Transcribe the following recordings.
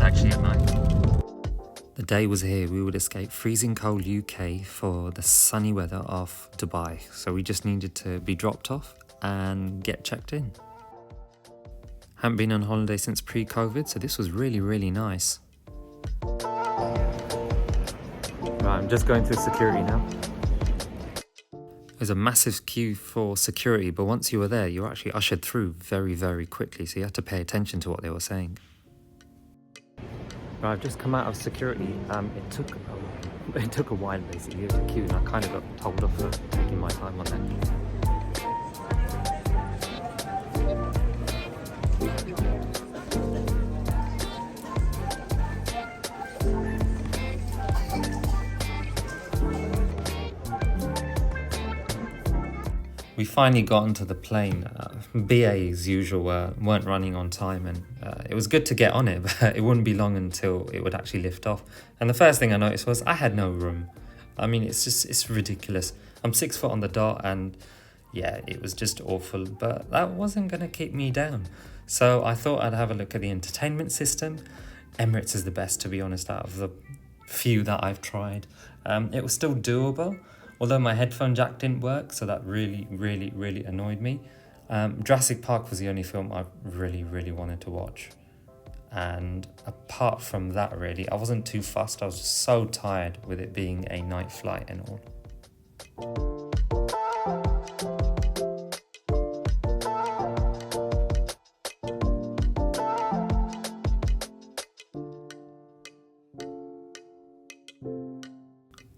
bad actually at night. The day was here. We would escape freezing cold UK for the sunny weather of Dubai. So we just needed to be dropped off and get checked in. Haven't been on holiday since pre-COVID, so this was really, really nice. Right, I'm just going through security now. There's a massive queue for security, but once you were there, you were actually ushered through very, very quickly, so you had to pay attention to what they were saying. Right, I've just come out of security. It took a while basically. It was a queue, and I kind of got told off for taking my time on that. We finally got onto the plane. BA as usual weren't running on time, and it was good to get on it, but it wouldn't be long until it would actually lift off. And the first thing I noticed was I had no room. I mean, it's ridiculous. I'm 6 foot on the dot, and yeah, it was just awful, but that wasn't going to keep me down. So I thought I'd have a look at the entertainment system. Emirates is the best, to be honest, out of the few that I've tried. It was still doable, although my headphone jack didn't work, so that really, really, really annoyed me. Jurassic Park was the only film I really, really wanted to watch. And apart from that, really, I wasn't too fussed. I was just so tired with it being a night flight and all.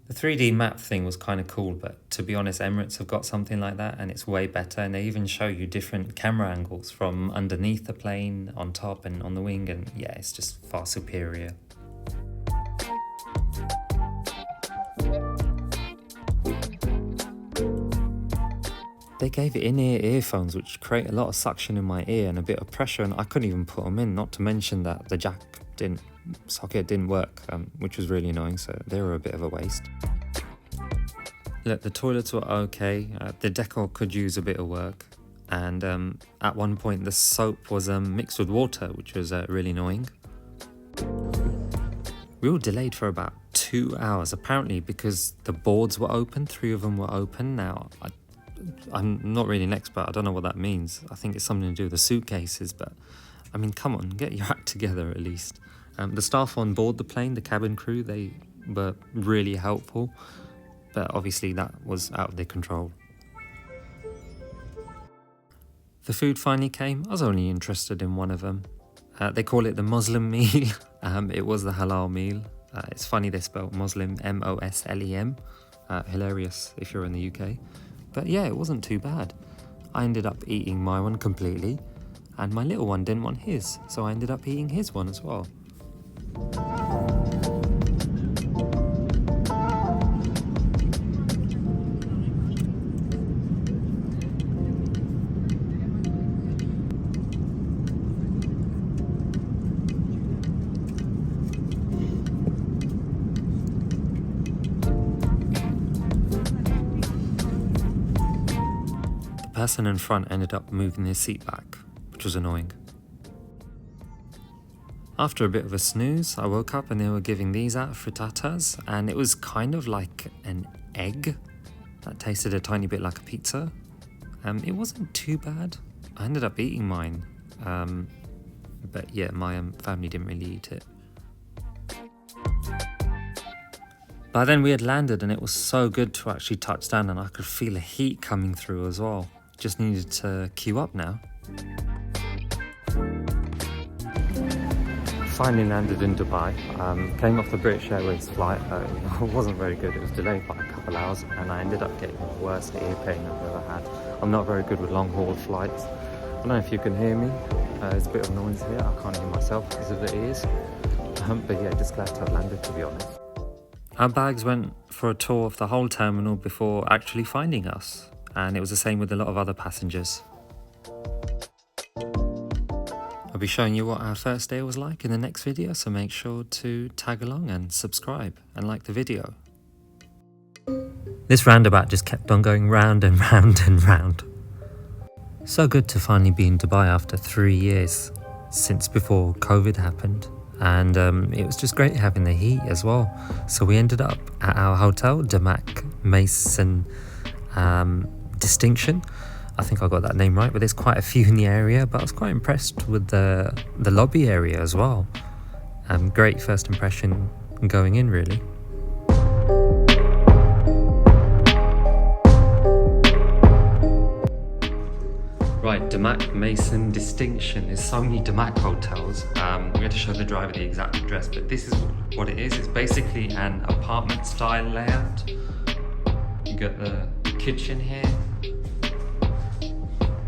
The 3D map thing was kind of cool, but to be honest, Emirates have got something like that and it's way better, and they even show you different camera angles from underneath the plane, on top and on the wing, and yeah, it's just far superior. They gave it in-ear earphones which create a lot of suction in my ear and a bit of pressure, and I couldn't even put them in, not to mention that the socket didn't work, which was really annoying, so they were a bit of a waste. Look, the toilets were okay, the decor could use a bit of work, and at one point the soap was mixed with water, which was really annoying. We were delayed for about 2 hours, apparently because the boards were open, 3 of them were open. Now, I'm not really an expert, I don't know what that means. I think it's something to do with the suitcases, but I mean, come on, get your act together at least. The staff on board the plane, the cabin crew, they were really helpful, but obviously that was out of their control. The food finally came. I was only interested in one of them. They call it the Muslim meal. It was the halal meal. It's funny they spelled Muslim, M-O-S-L-E-M. Hilarious if you're in the UK. But yeah, it wasn't too bad. I ended up eating my one completely, and my little one didn't want his, so I ended up eating his one as well. The person in front ended up moving his seat back, which was annoying. After a bit of a snooze, I woke up and they were giving these out, frittatas, and it was kind of like an egg that tasted a tiny bit like a pizza. It wasn't too bad. I ended up eating mine, but yeah, my family didn't really eat it. By then we had landed and it was so good to actually touch down, and I could feel the heat coming through as well. Just needed to queue up now. Finally landed in Dubai. Came off the British Airways flight. It wasn't very good. It was delayed by a couple hours, and I ended up getting the worst ear pain I've ever had. I'm not very good with long haul flights. I don't know if you can hear me. There's a bit of noise here. I can't hear myself because of the ears. But yeah, just glad to have landed, to be honest. Our bags went for a tour of the whole terminal before actually finding us, and it was the same with a lot of other passengers. I'll be showing you what our first day was like in the next video, so make sure to tag along and subscribe and like the video. This roundabout just kept on going round and round and round. So good to finally be in Dubai after 3 years, since before COVID happened. and it was just great having the heat as well. So we ended up at our hotel, Damac Maison Distinction. I think I got that name right, but there's quite a few in the area, but I was quite impressed with the lobby area as well. Great first impression going in, really. Right, Damac Maison Distinction. There's so many Damac hotels. We had to show the driver the exact address, but this is what it is. It's basically an apartment style layout. You got the kitchen here,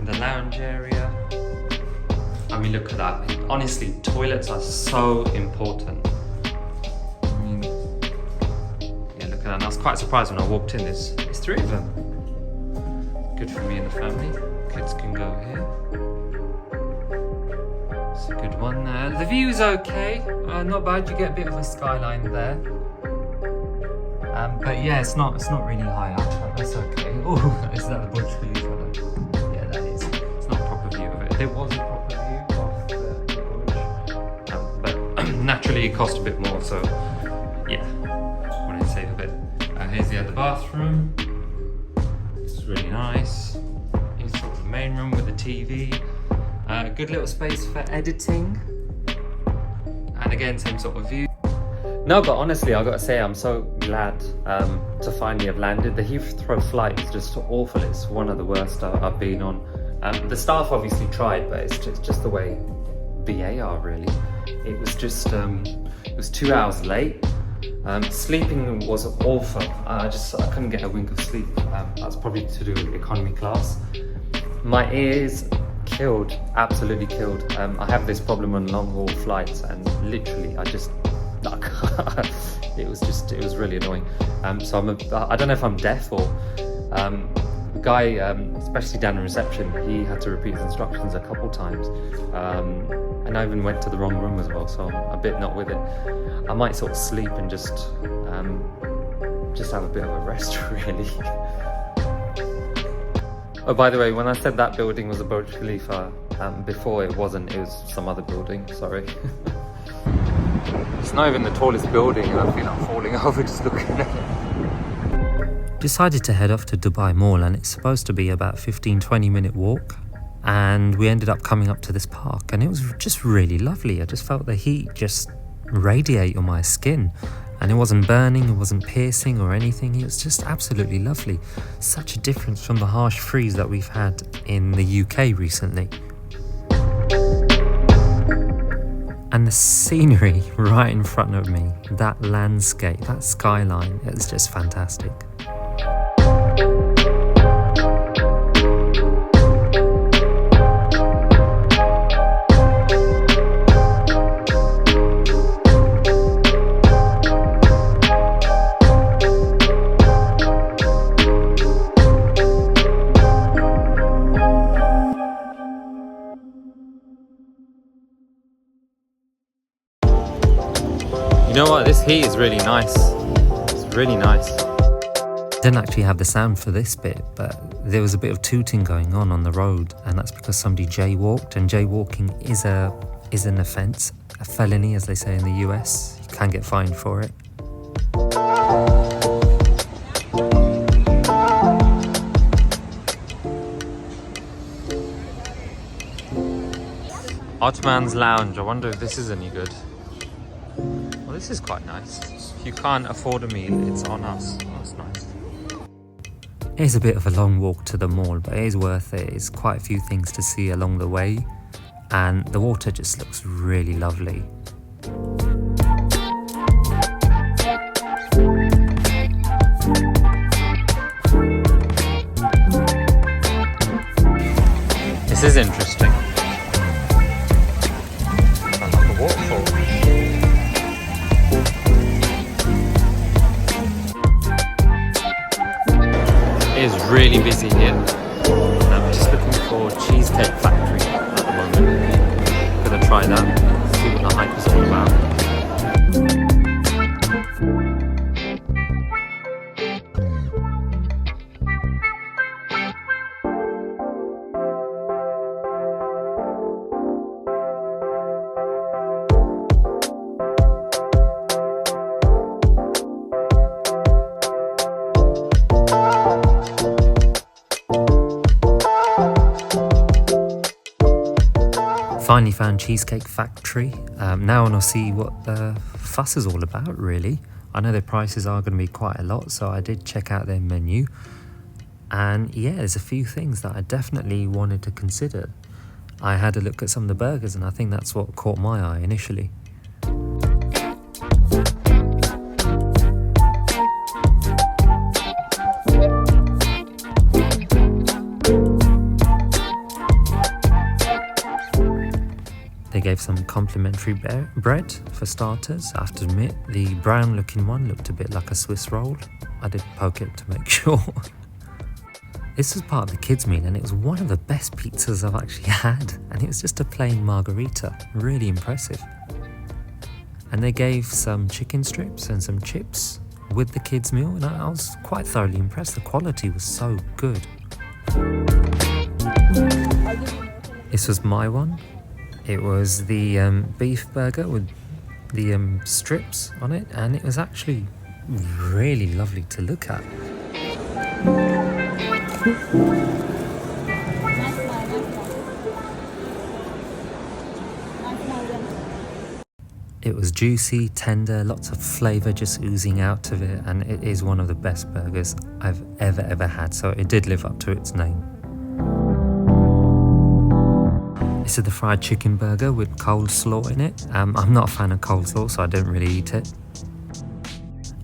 the lounge area. I mean, look at that. Honestly, toilets are so important. I mean, yeah, look at that. And I was quite surprised when I walked in. There's 3 of them. Good for me and the family. Kids can go here. It's a good one there. The view's okay. Not bad. You get a bit of a skyline there. But yeah, it's not really high up. That's okay. Oh, is that the Burj Khalifa? Yeah, that is. It's not a proper view of it. There was a proper view of the Burj, but naturally it cost a bit more. So yeah, wanted to save a bit. Here's the other bathroom. It's really nice. Here's sort of the main room with the TV. Good little space for editing. And again, same sort of view. No, but honestly, I gotta say, I'm so glad to finally have landed. The Heathrow flight is just awful. It's one of the worst I've been on. The staff obviously tried, but it's just the way BA are, really. It was just, it was 2 hours late. Sleeping was awful. I couldn't get a wink of sleep. That's probably to do with economy class. My ears killed, absolutely killed. I have this problem on long haul flights, and literally I just, it was really annoying. So I don't know if I'm deaf or the guy, especially down in reception, he had to repeat his instructions a couple times. And I even went to the wrong room as well, so I'm a bit not with it. I might sort of sleep and just have a bit of a rest, really. Oh, by the way, when I said that building was a Burj Khalifa, before it wasn't, it was some other building, sorry. It's not even the tallest building, and I feel like falling over just looking at it. Decided to head off to Dubai Mall, and it's supposed to be about 15-20 minute walk. And we ended up coming up to this park, and it was just really lovely. I just felt the heat just radiate on my skin, and it wasn't burning, it wasn't piercing or anything. It was just absolutely lovely. Such a difference from the harsh freeze that we've had in the UK recently. And the scenery right in front of me, that landscape, that skyline, it was just fantastic. You know what, this heat is really nice. It's really nice. Didn't actually have the sound for this bit, but there was a bit of tooting going on the road, and that's because somebody jaywalked, and jaywalking is an offence, a felony as they say in the US. You can get fined for it. Ottoman's Lounge, I wonder if this is any good. Well, this is quite nice. If you can't afford a meal, it's on us. That's nice. It is a bit of a long walk to the mall, but it is worth it. It's quite a few things to see along the way, and the water just looks really lovely. This is interesting. Sounds like a waterfall. It is really busy here. I'm just looking for Cheesecake Factory at the moment. Gonna try that, see what the hype is all about. Finally found Cheesecake Factory. Now I want to see what the fuss is all about, really. I know their prices are going to be quite a lot, so I did check out their menu. And yeah, there's a few things that I definitely wanted to consider. I had a look at some of the burgers, and I think that's what caught my eye initially. They gave some complimentary bread for starters. I have to admit, the brown looking one looked a bit like a Swiss roll. I did poke it to make sure. This was part of the kids' meal, and it was one of the best pizzas I've actually had. And it was just a plain margarita, really impressive. And they gave some chicken strips and some chips with the kids' meal, and I was quite thoroughly impressed. The quality was so good. This was my one. It was the beef burger with the strips on it, and it was actually really lovely to look at. It was juicy, tender, lots of flavour just oozing out of it, and it is one of the best burgers I've ever had, so it did live up to its name. This is the fried chicken burger with coleslaw in it. I'm not a fan of coleslaw, so I don't really eat it.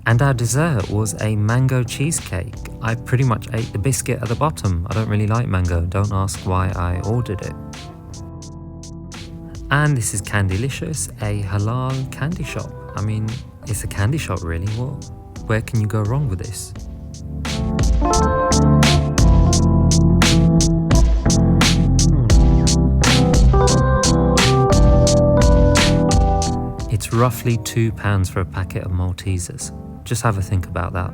And our dessert was a mango cheesecake. I pretty much ate the biscuit at the bottom. I don't really like mango. Don't ask why I ordered it. And this is Candylicious, a halal candy shop. I mean, it's a candy shop really. Where can you go wrong with this? It's roughly £2 for a packet of Maltesers. Just have a think about that.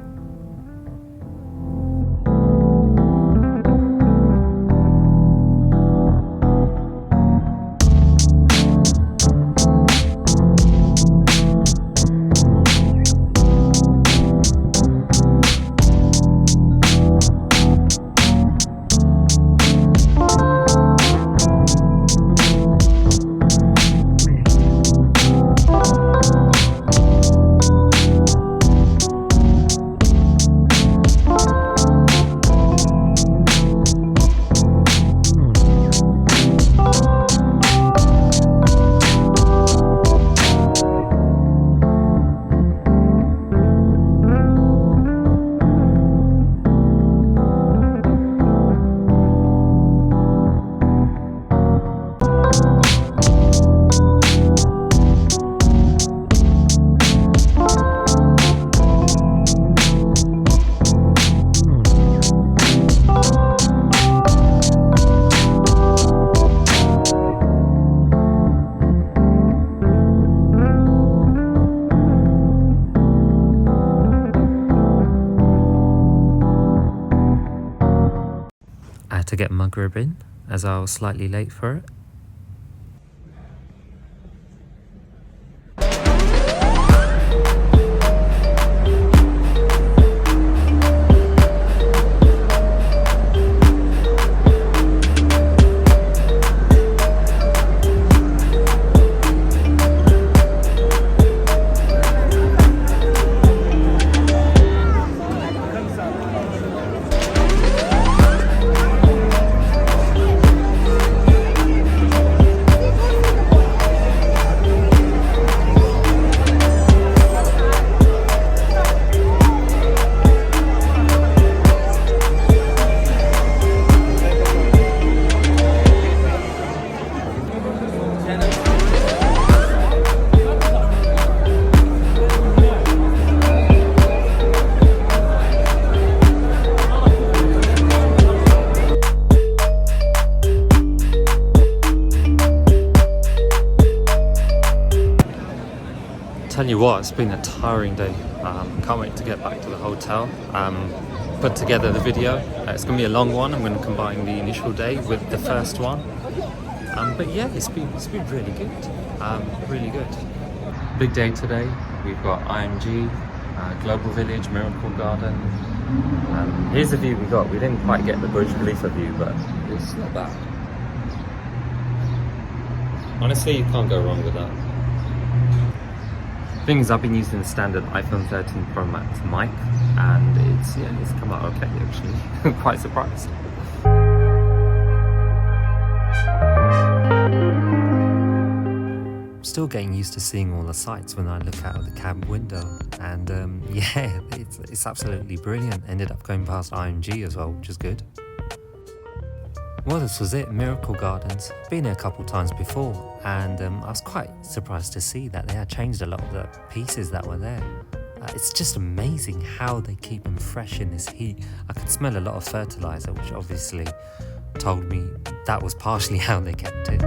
To get Maghrib in, as I was slightly late for it. Tell you what, it's been a tiring day. Can't wait to get back to the hotel. Put together the video. It's going to be a long one. I'm going to combine the initial day with the first one. But yeah, it's been really good. Really good. Big day today. We've got IMG, Global Village, Miracle Garden. Here's the view we got. We didn't quite get the Burj Khalifa view, but it's not bad. Honestly, you can't go wrong with that. Thing is, I've been using the standard iPhone 13 Pro Max mic, and it's come out okay actually. I'm quite surprised. Still getting used to seeing all the sights when I look out of the cab window, and yeah, it's absolutely brilliant. Ended up going past IMG as well, which is good. Well, this was it, Miracle Gardens. Been here a couple times before, and I was quite surprised to see that they had changed a lot of the pieces that were there. It's just amazing how they keep them fresh in this heat. I could smell a lot of fertilizer, which obviously told me that was partially how they kept it.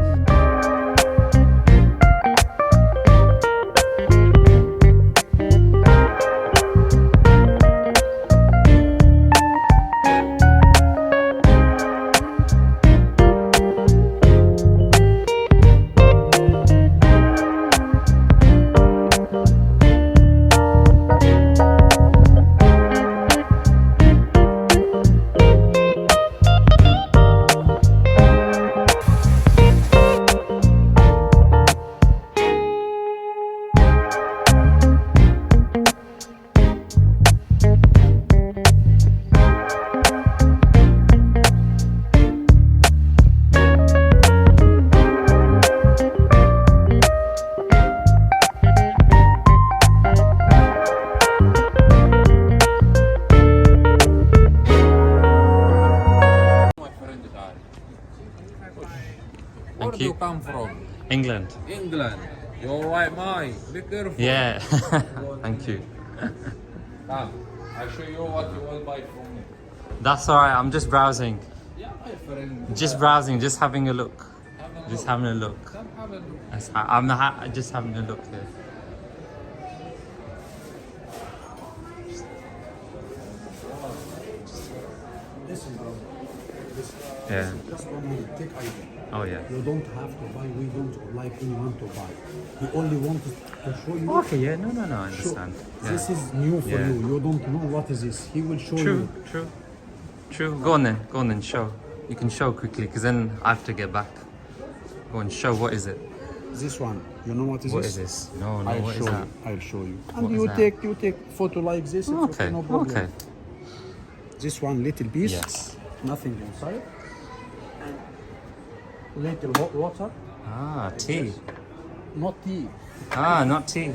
Where do you come from? England. England. You're right, my. Be careful. Yeah. Thank you. Come. I'll show you what you will buy from me. That's alright, I'm just browsing. Yeah, my friend. Just browsing, just having a look. Just having a look. Come have a look. I'm just having a look here. Yeah. Just one minute, take ID. Oh yeah. You don't have to buy, we don't like anyone to buy. We only want to show you. Okay, yeah, no, I understand. Yeah. This is new for Yeah. you. You don't know what is this. He will show you. True. Go on then, show. You can show quickly, because then I have to get back. Go and show, what is it? This one, you know what is What this? is this? No, I'll what show is that? you. I'll show you. What And is you that? take photo like this. It's okay, no problem. Okay. This one little piece. Yes. Nothing inside. And little hot water. Ah, tea. Not tea. Ah, not tea.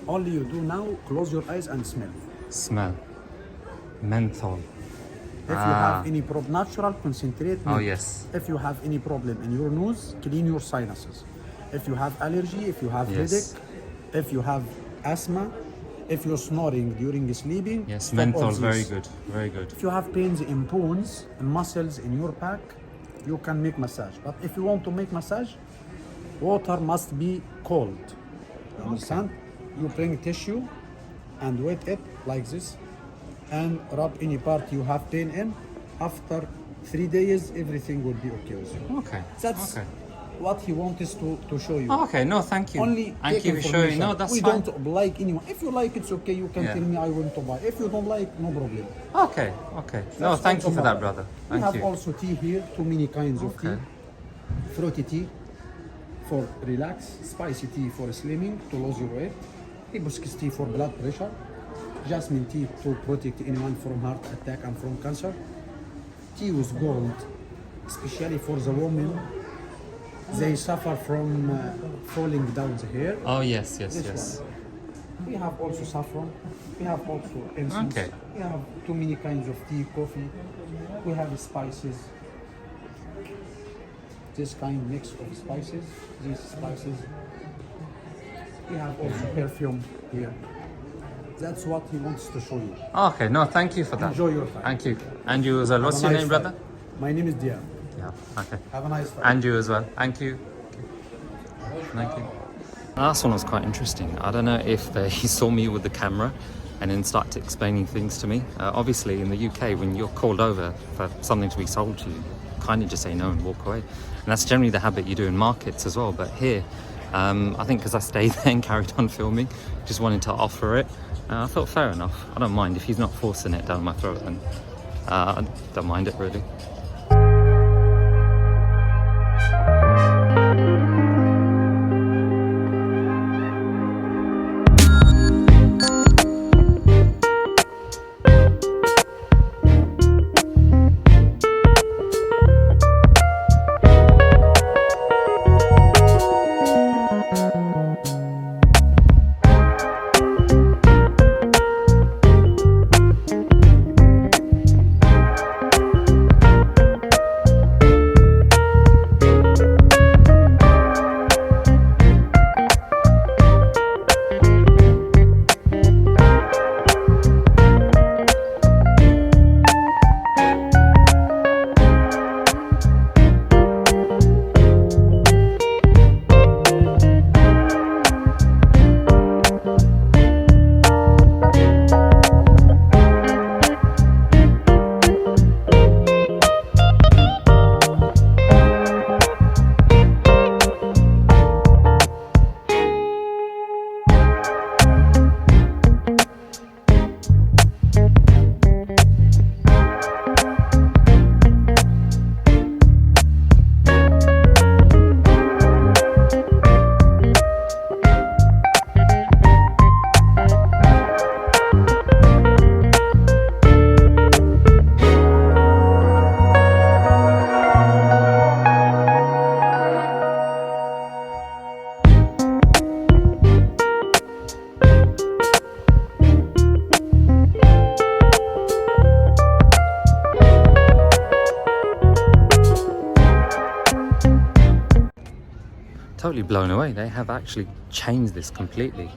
Only you do now, close your eyes and smell. Smell. Menthol. If you have any problem, natural concentrate. Oh milk. yes. If you have any problem in your nose, clean your sinuses. If you have allergy, if you have Yes. headache, if you have asthma, if you're snoring during sleeping, Yes, stop menthol, all very this. good, very good. If you have pains in bones and muscles in your back, you can make massage. But if you want to make massage, water must be cold. You understand? You bring tissue and wet it like this and rub any part you have pain in. After 3 days, everything will be okay with you. Okay. That's okay. what he wants to show you. Okay, no, thank you. Only Thank take you for showing. information. No, that's we fine. don't like anyone. If you like, it's okay. You can Yeah. tell me I want to buy. If you don't like, no problem. Okay. No, That's thank you also for that, fine. brother. We Thank have you. also tea here. Too many kinds of Okay. tea. Fruity tea for relax. Spicy tea for slimming to lose your weight. Hibiscus tea for blood pressure. Jasmine tea to protect anyone from heart attack and from cancer. Tea with gold, especially for the women. They suffer from falling down the hair. Oh yes. This one. We have also saffron. We have also incense. Okay. We have too many kinds of tea, coffee. We have spices. This kind mix of spices. These spices. We have also perfume here. That's what he wants to show you. Okay, no, thank you for that. Enjoy your time. Thank you. And you as well. What's your Have a name, nice brother? time. My name is Diera. Yeah. Okay. Have a nice time. And you as well. Thank you. Thank you. The last one was quite interesting. I don't know if he saw me with the camera and then started explaining things to me. Obviously, in the UK, when you're called over for something to be sold to you, kind of just say no and walk away. And that's generally the habit you do in markets as well. But here, I think because I stayed there and carried on filming, just wanted to offer it. I thought fair enough. I don't mind if he's not forcing it down my throat, then I don't mind it really. totally blown away. They have actually changed this completely.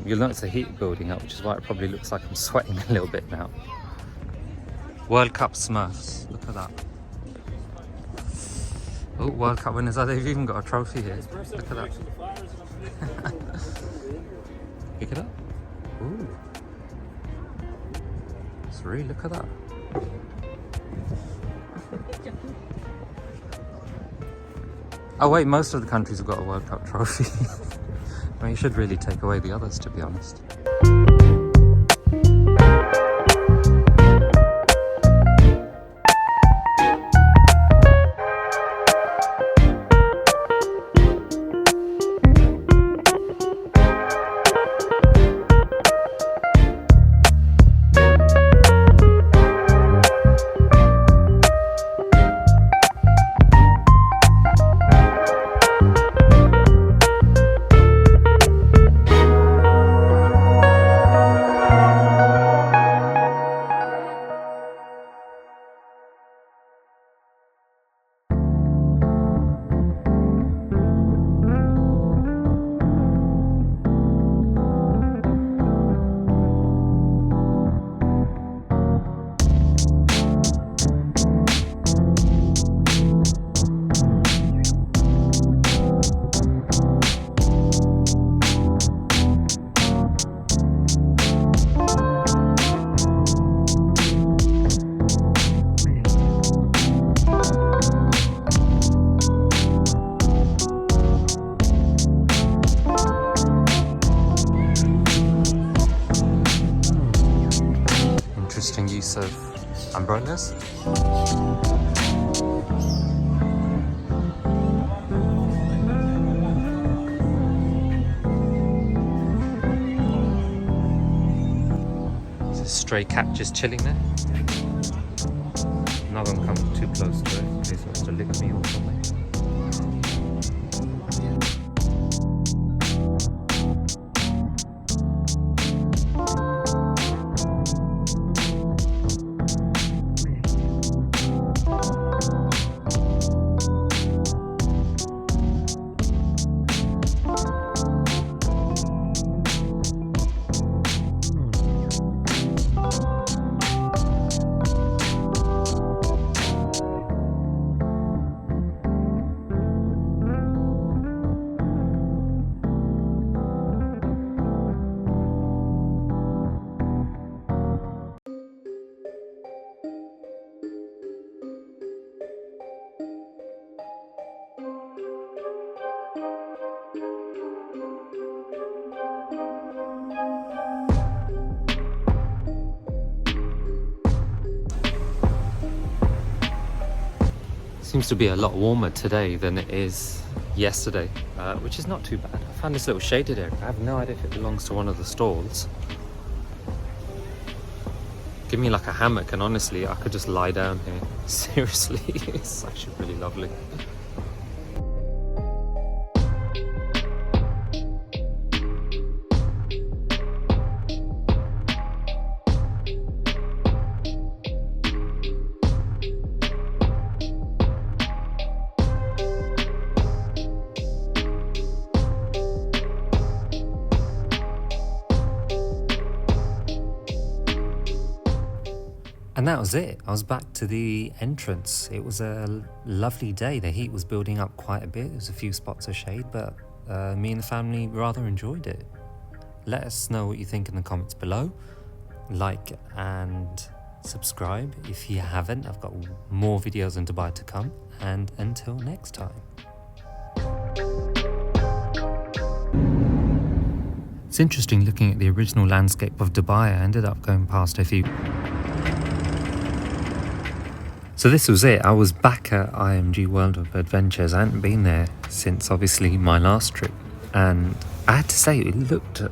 You'll notice the heat building up, which is why it probably looks like I'm sweating a little bit now. World Cup Smurfs, look at that. Oh, World Cup winners, they've even got a trophy here. Look at that. Pick it up. Ooh. Sorry, look at that. Oh wait, most of the countries have got a World Cup trophy. I mean, you should really take away the others, to be honest. Interesting use of umbrellas. There's a stray cat just chilling there. I'm not gonna come too close to it in case it wants to lick me or something. Seems to be a lot warmer today than it is yesterday, which is not too bad. I found this little shaded area. I have no idea if it belongs to one of the stalls. Give me like a hammock and honestly I could just lie down here. Seriously, it's actually really lovely. And that was it. I was back to the entrance. It was a lovely day. The heat was building up quite a bit. There was a few spots of shade, but me and the family rather enjoyed it. Let us know what you think in the comments below. Like and subscribe if you haven't. I've got more videos in Dubai to come. And until next time. It's interesting looking at the original landscape of Dubai. I ended up going past a few. So this was it. I was back at IMG World of Adventures. I hadn't been there since obviously my last trip, and I had to say it looked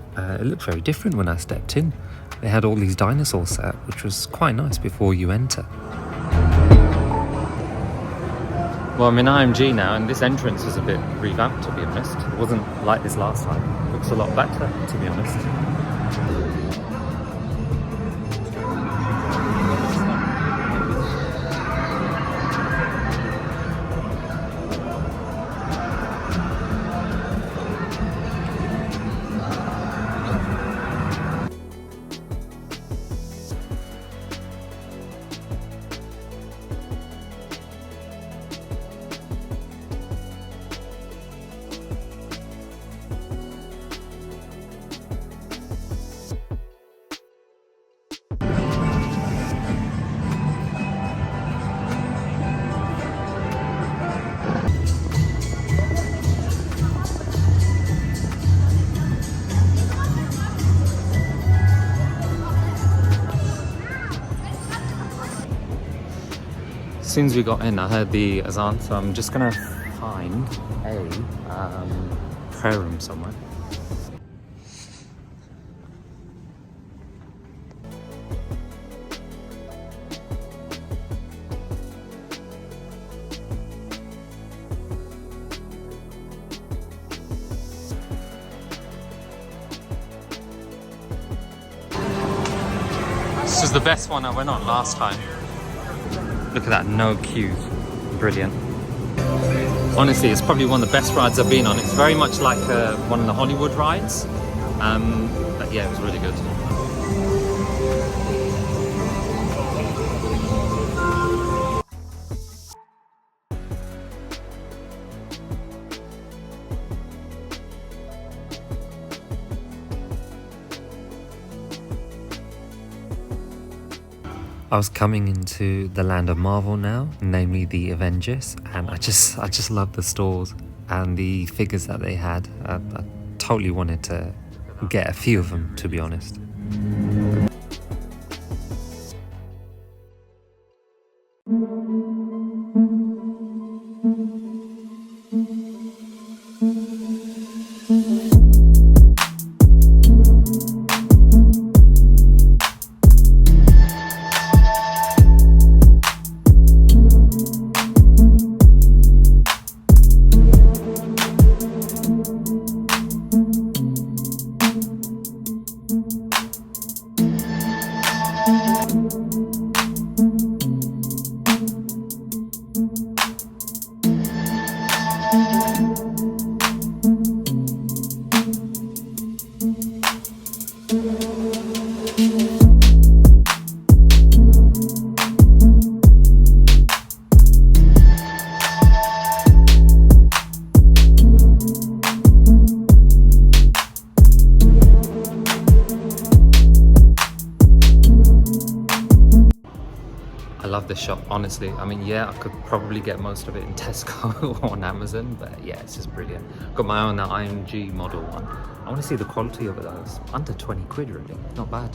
very different when I stepped in. They had all these dinosaurs set up, which was quite nice before you enter. Well, I'm in IMG now, and this entrance was a bit revamped, to be honest. It wasn't like this last time. It looks a lot better, to be honest. soon as we got in, I heard the azan, so I'm just gonna find a prayer room somewhere. This is the best one I went on last time. Look at that, no queues. Brilliant. Honestly, it's probably one of the best rides I've been on. It's very much like one of the Hollywood rides. But yeah, it was really good. I was coming into the land of Marvel now, namely the Avengers, and I just love the stores and the figures that they had. I totally wanted to get a few of them, to be honest. Love this shop, honestly. I mean, yeah, I could probably get most of it in Tesco or on Amazon, but yeah, it's just brilliant. Got my own IMG model one. I want to see the quality of it though. It's under 20 quid really, not bad.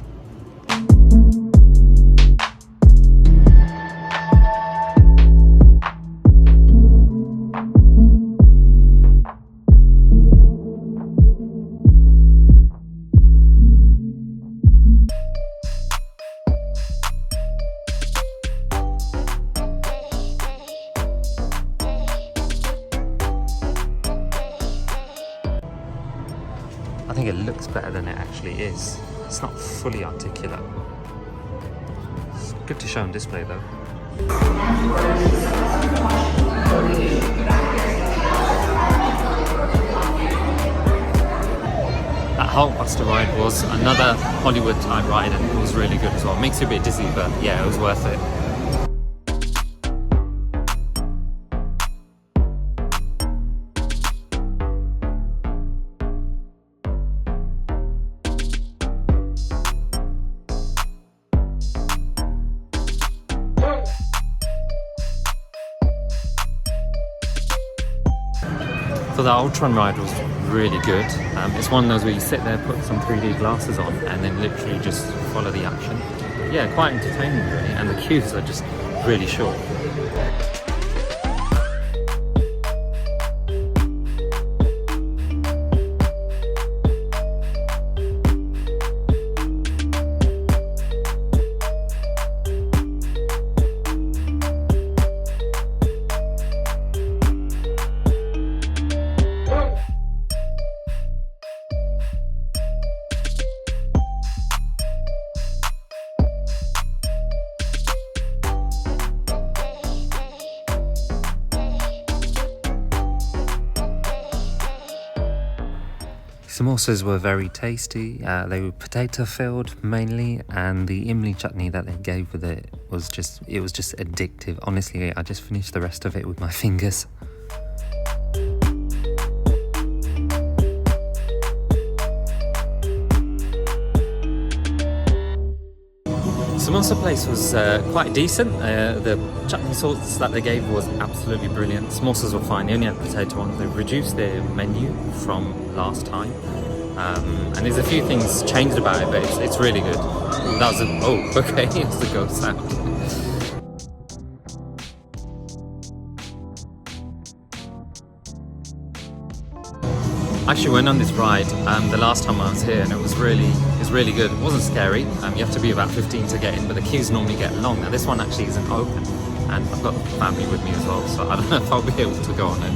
I think it looks better than it actually is. It's not fully articulate. It's good to show on display though. That Hulkbuster ride was another Hollywood type ride and it was really good as well. Makes you a bit dizzy, but yeah, it was worth it. So the Ultron ride was really good. It's one of those where you sit there, put some 3D glasses on, and then literally just follow the action. Yeah, quite entertaining really, and the queues are just really short. Samosas were very tasty. They were potato filled mainly, and the imli chutney that they gave with it was just addictive. Honestly, I just finished the rest of it with my fingers. Samosa place was quite decent. The chutney sauce that they gave was absolutely brilliant. Samosas were fine. They only had potato ones. They reduced their menu from last time. And there's a few things changed about it, but it's really good. That was okay, it's the ghost sound. I actually went on this ride the last time I was here, and it was really good. It wasn't scary. You have to be about 15 to get in, but the queues normally get long. Now this one actually isn't open, and I've got the family with me as well, so I don't know if I'll be able to go on it.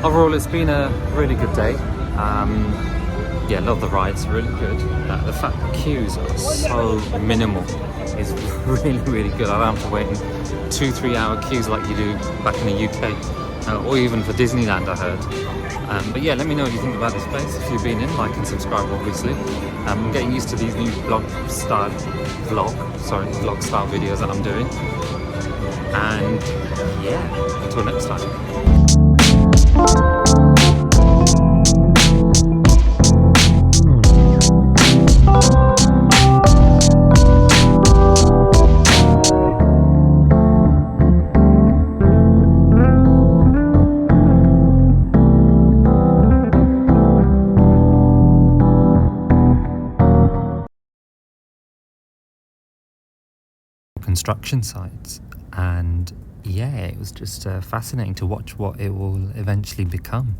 Overall, it's been a really good day. Yeah, love the rides, really good. The fact the queues are so minimal is really good. I don't have to wait in 2-3 hour queues like you do back in the UK, or even for Disneyland, I heard. But yeah, let me know what you think about this place. If you've been in, like and subscribe, obviously. I'm getting used to these new vlog style videos that I'm doing. And yeah, until next time. Construction sites, and yeah, it was just fascinating to watch what it will eventually become.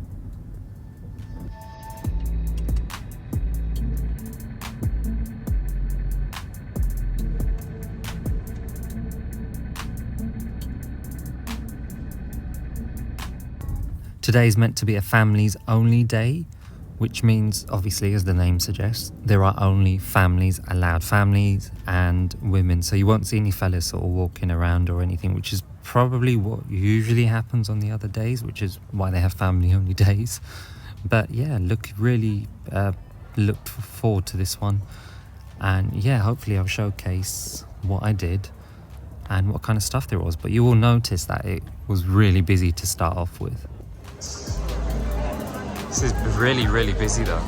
Today is meant to be a families only day, which means, obviously, as the name suggests, there are only families allowed, families and women. So you won't see any fellas sort of walking around or anything, which is probably what usually happens on the other days, which is why they have family only days. But yeah, looked forward to this one. And yeah, hopefully I'll showcase what I did and what kind of stuff there was. But you will notice that it was really busy to start off with. This is really busy though.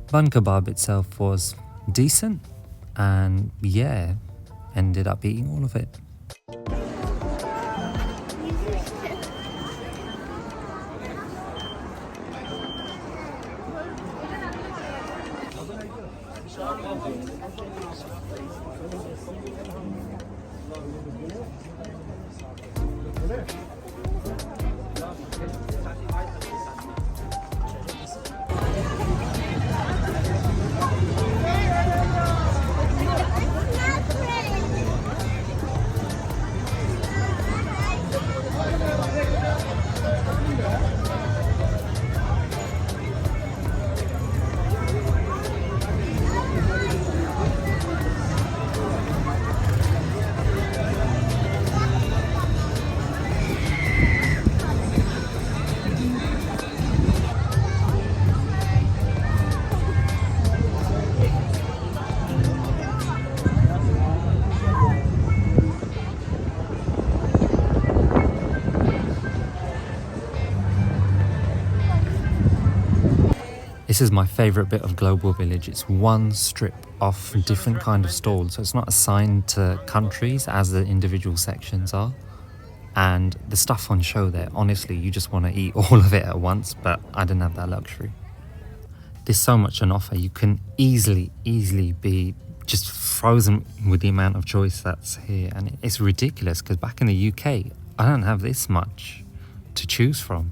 Bun kebab itself was decent, and yeah, ended up eating all of it. This is my favourite bit of Global Village. It's one strip of different kind of stalls, so it's not assigned to countries as the individual sections are. And the stuff on show there, honestly, you just want to eat all of it at once, but I didn't have that luxury. There's so much on offer, you can easily be just frozen with the amount of choice that's here. And it's ridiculous, because back in the UK, I don't have this much to choose from.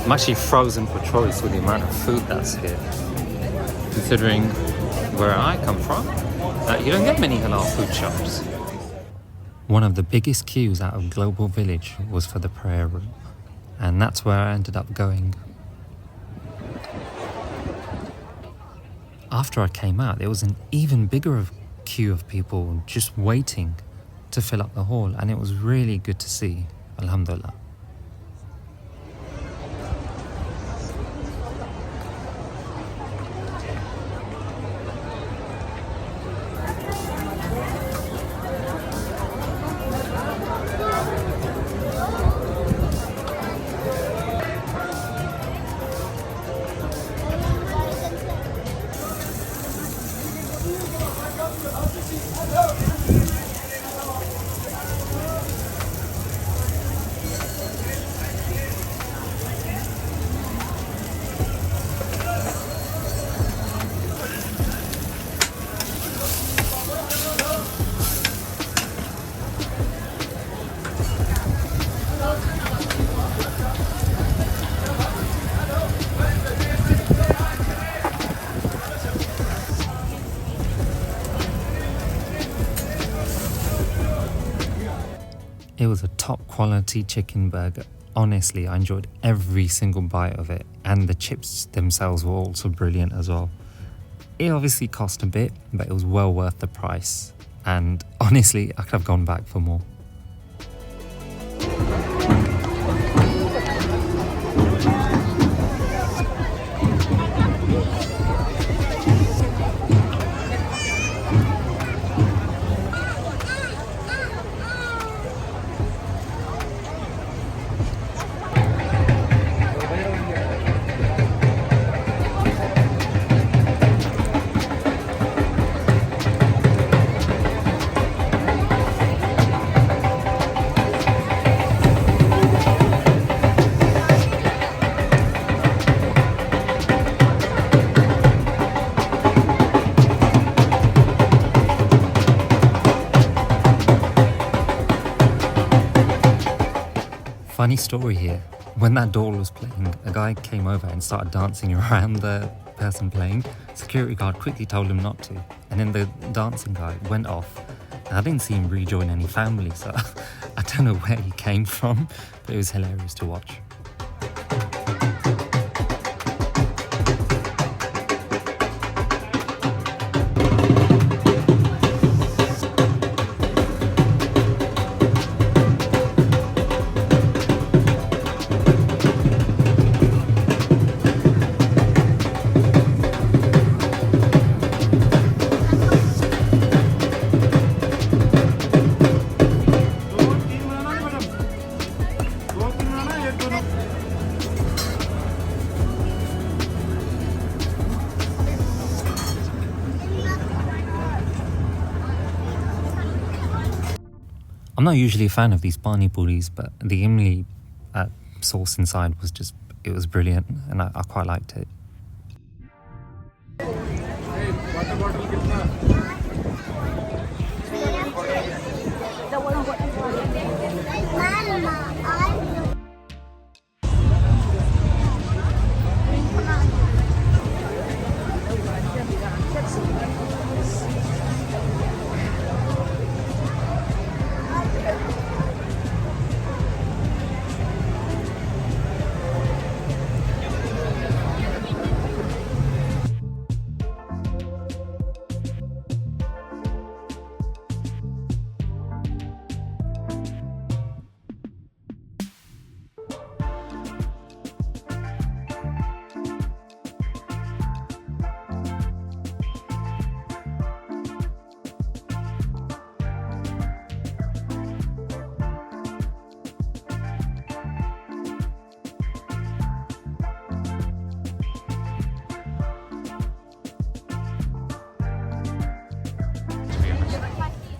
I'm actually frozen for choice with the amount of food that's here. Considering where I come from, you don't get many halal food shops. One of the biggest queues out of Global Village was for the prayer room, and that's where I ended up going. After I came out, there was an even bigger queue of people just waiting to fill up the hall, and it was really good to see. Alhamdulillah. It was a top quality chicken burger. Honestly, I enjoyed every single bite of it, and the chips themselves were also brilliant as well. It obviously cost a bit, but it was well worth the price, and honestly, I could have gone back for more. Funny story here. When that door was playing, a guy came over and started dancing around the person playing. Security guard quickly told him not to. And then the dancing guy went off. And I didn't see him rejoin any family, so I don't know where he came from, but it was hilarious to watch. I'm not usually a fan of these pani puris, but the imli sauce inside was just, it was brilliant, and I quite liked it.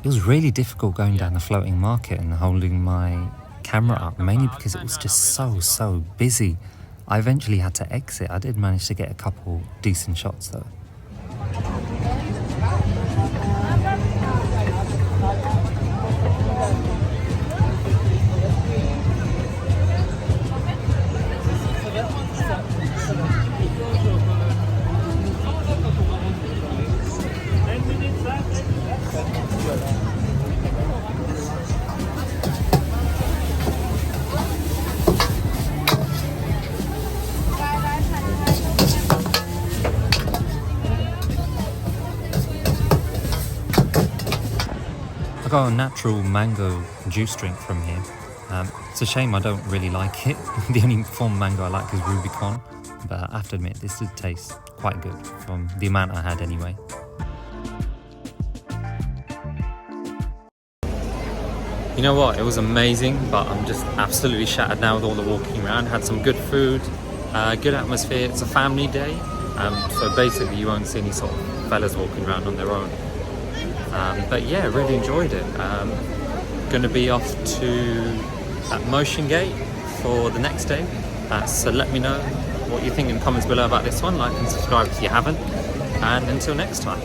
It was really difficult going down the floating market and holding my camera up, mainly because it was just so busy. I eventually had to exit. I did manage to get a couple decent shots though. I got a natural mango juice drink from here. It's a shame I don't really like it. The only form of mango I like is Rubicon, but I have to admit this did taste quite good from the amount I had anyway. You know what, it was amazing, but I'm just absolutely shattered now with all the walking around. Had some good food, good atmosphere. It's a family day, so basically you won't see any sort of fellas walking around on their own. But yeah, really enjoyed it. Going to be off to Motiongate for the next day. So let me know what you think in the comments below about this one. Like and subscribe if you haven't. And until next time.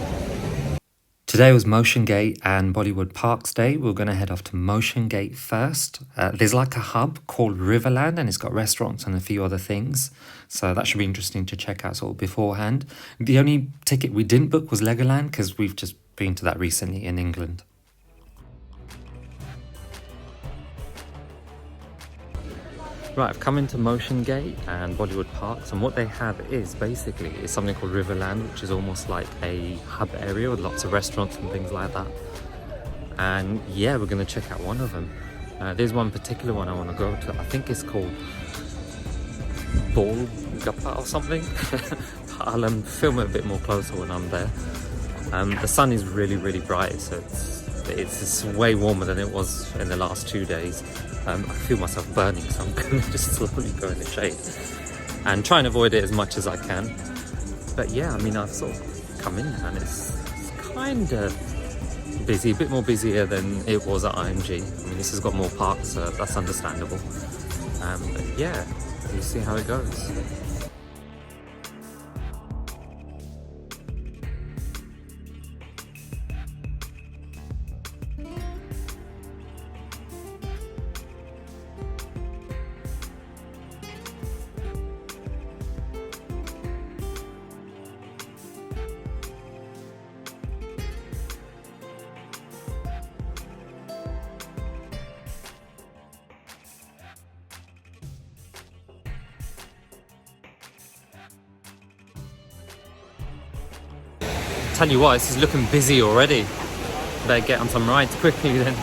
Today was Motiongate and Bollywood Parks Day. We're going to head off to Motiongate first. There's like a hub called Riverland and it's got restaurants and a few other things. So that should be interesting to check out sort of beforehand. The only ticket we didn't book was Legoland because we've just been to that recently in England. Right, I've come into Motiongate and Bollywood Parks, and what they have is basically it's something called Riverland, which is almost like a hub area with lots of restaurants and things like that. And yeah, we're going to check out one of them. There's one particular one I want to go to. I think it's called Bol Kappa or something. I'll film it a bit more closer when I'm there. The sun is really bright, so it's way warmer than it was in the last 2 days. I feel myself burning, so I'm going to just slowly go in the shade and try and avoid it as much as I can. But yeah, I mean, I've sort of come in and it's kind of busy, a bit more busier than it was at IMG. I mean, this has got more parks, so that's understandable. But yeah, we'll see how it goes. tell you what, this is looking busy already. Better get on some rides quickly then.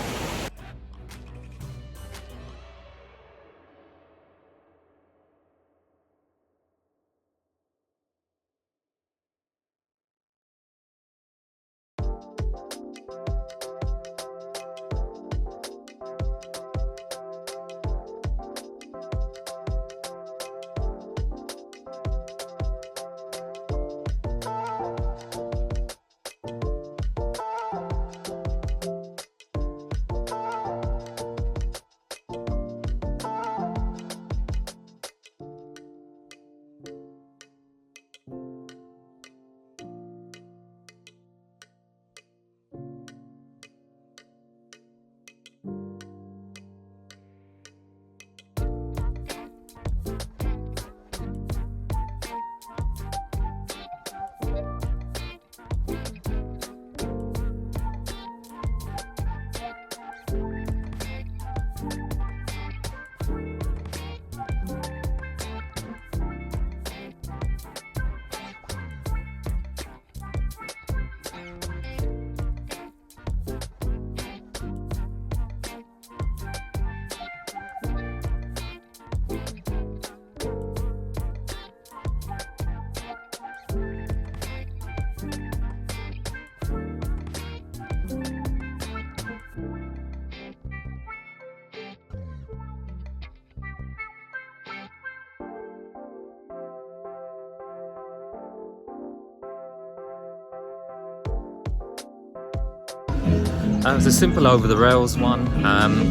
It was a simple over the rails one,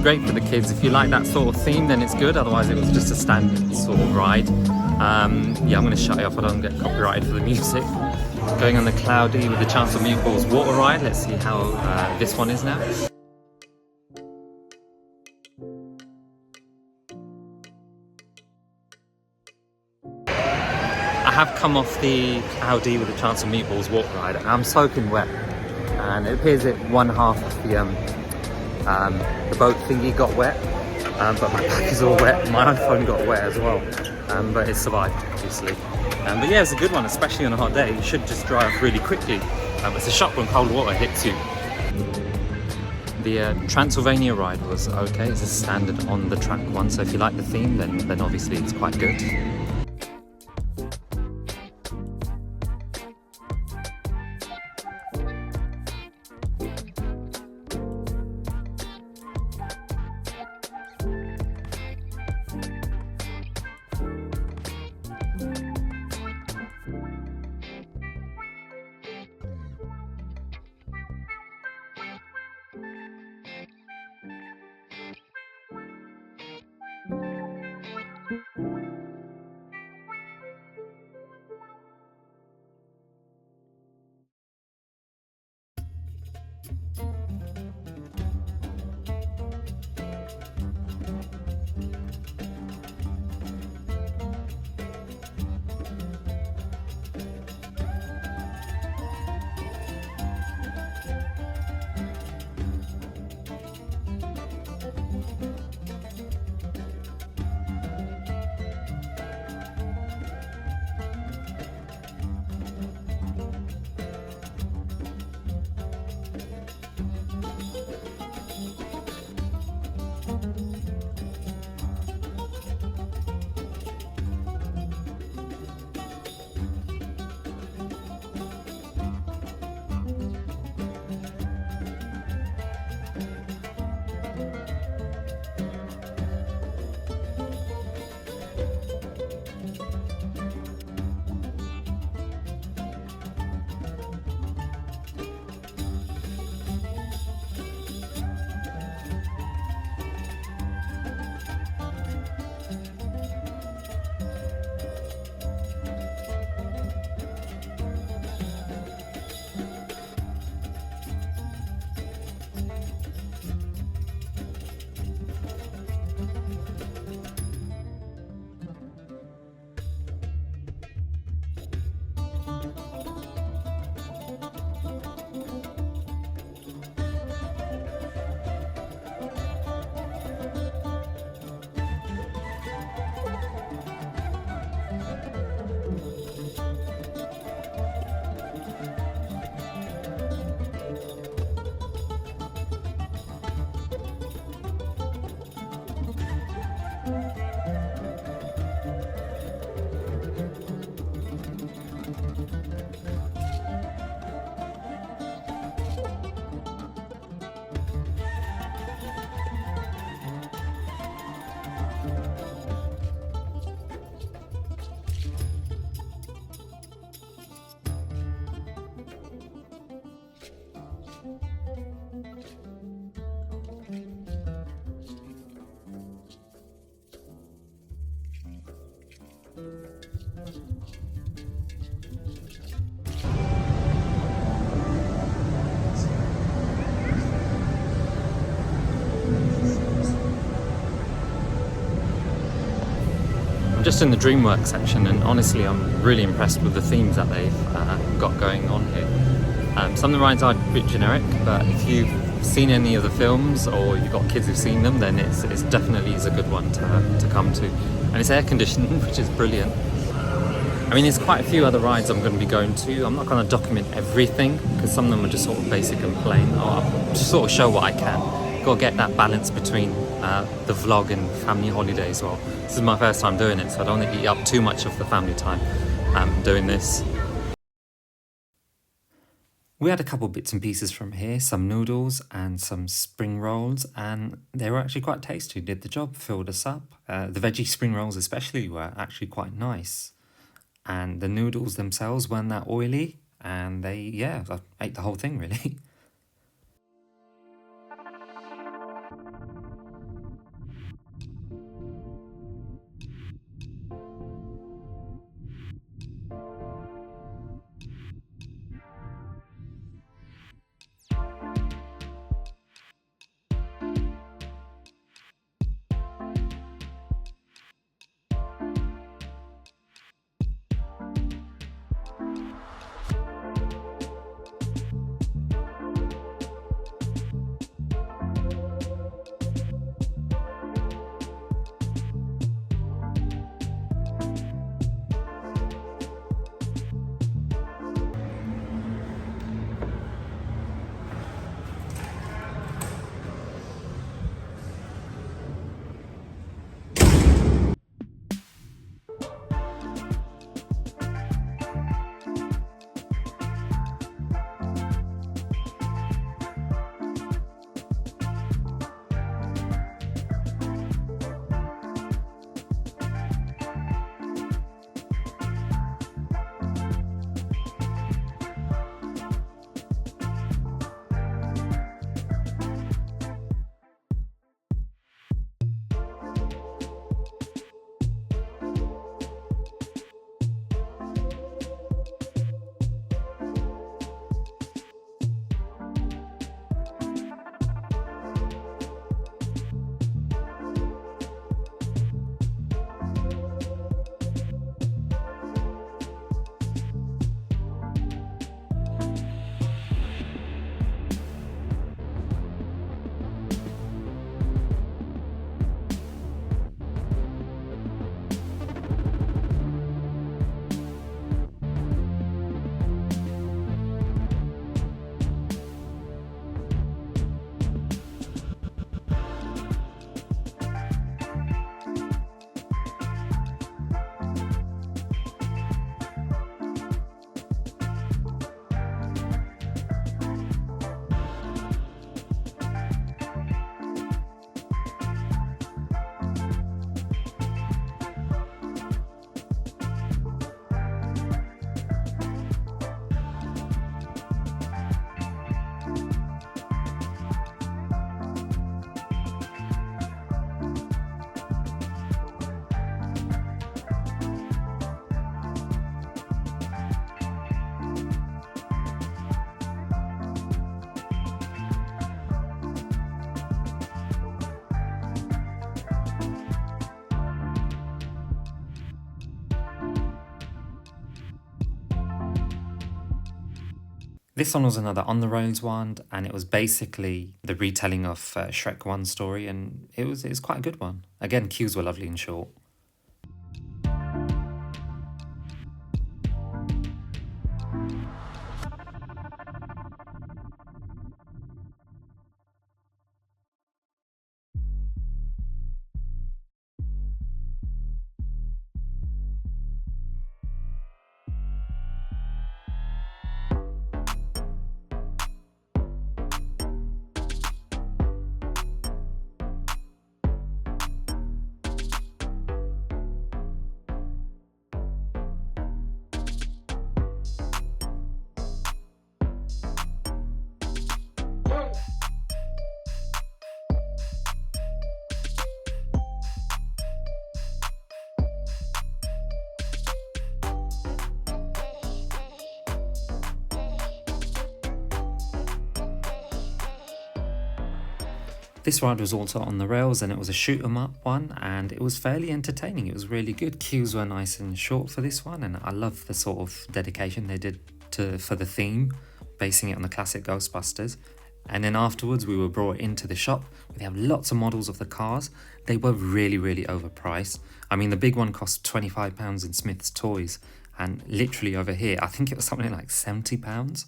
great for the kids. If you like that sort of theme, then it's good. Otherwise it was just a standard sort of ride. Yeah, I'm going to shut it off, I don't get copyrighted for the music. Going on the Cloudy with the Chance of Meatballs water ride. Let's see how this one is now. I have come off the Cloudy with the Chance of Meatballs water ride and I'm soaking wet. And it appears that one half of the boat thingy got wet, but my back is all wet. My iPhone got wet as well, but it survived, obviously. But yeah, it's a good one, especially on a hot day. You should just dry off really quickly. It's a shock when cold water hits you. The Transylvania ride was okay. It's a standard on the track one, so if you like the theme, then obviously it's quite good. Just in the DreamWorks section, and honestly I'm really impressed with the themes that they've got going on here. Some of the rides are a bit generic, but if you've seen any of the films or you've got kids who've seen them, then it's definitely is a good one to come to. And it's air conditioned, which is brilliant. I mean, there's quite a few other rides I'm going to be going to. I'm not going to document everything because some of them are just sort of basic and plain. I'll just sort of show what I can. Got to get that balance between the vlog and family holiday as well. This is my first time doing it, so I don't want to eat up too much of the family time doing this. We had a couple bits and pieces from here, some noodles and some spring rolls, and they were actually quite tasty, did the job, filled us up. The veggie spring rolls especially were actually quite nice. And the noodles themselves weren't that oily, and I ate the whole thing really. This one was another on the roads one, and it was basically the retelling of Shrek 1 story, and it was quite a good one. Again, queues were lovely and short. This ride was also on the rails, and it was a shoot 'em up one, and it was fairly entertaining. It was really good. Queues were nice and short for this one, and I love the sort of dedication they did for the theme, basing it on the classic Ghostbusters. And then afterwards we were brought into the shop. They have lots of models of the cars. They were really, really overpriced. I mean, the big one cost £25 in Smith's Toys, and literally over here I think it was something like £70.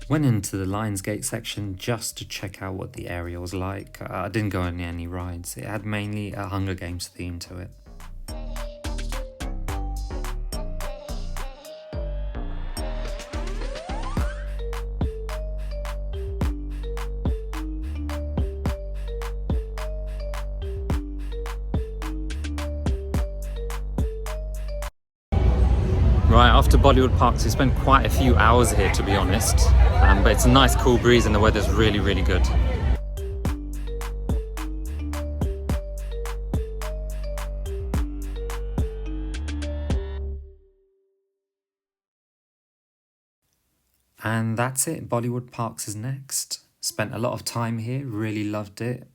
Went into the Lionsgate section just to check out what the area was like. I didn't go on any rides. It had mainly a Hunger Games theme to it. Right, after Bollywood Parks, we spent quite a few hours here, to be honest. But it's a nice cool breeze and the weather's really, really good. And that's it. Bollywood Parks is next. Spent a lot of time here, really loved it.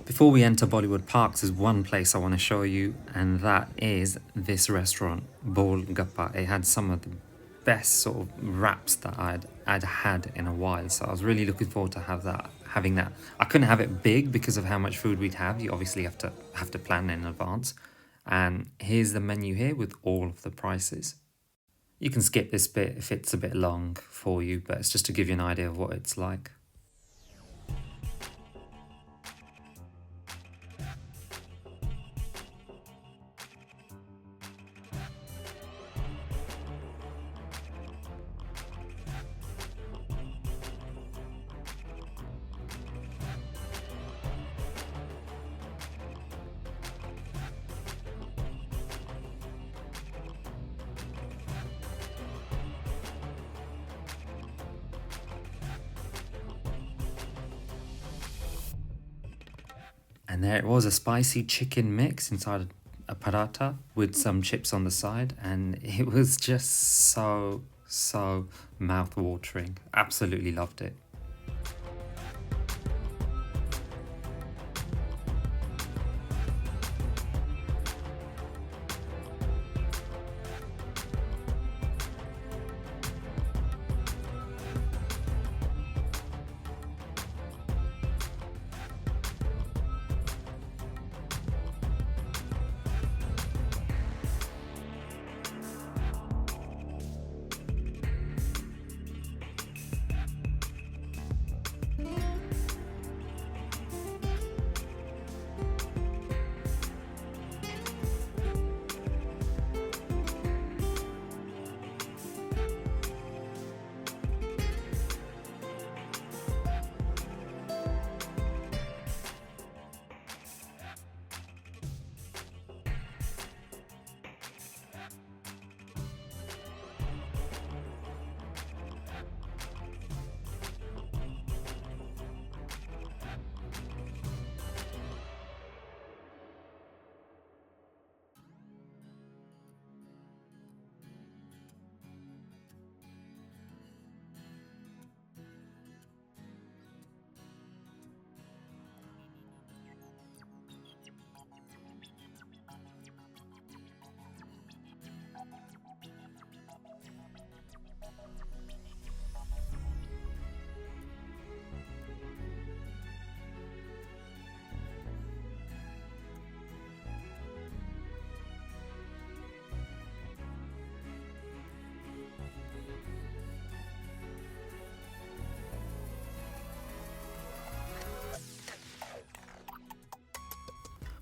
Before we enter Bollywood Parks, there's one place I want to show you, and that is this restaurant, Bol Kappa. It had some of the best sort of wraps that I'd had in a while, so I was really looking forward to having that. I couldn't have it big because of how much food we'd have. You obviously have to plan in advance. And here's the menu here with all of the prices. You can skip this bit if it's a bit long for you, but it's just to give you an idea of what it's like. And there it was, a spicy chicken mix inside a paratha with some chips on the side. And it was just so mouth-watering. Absolutely loved it.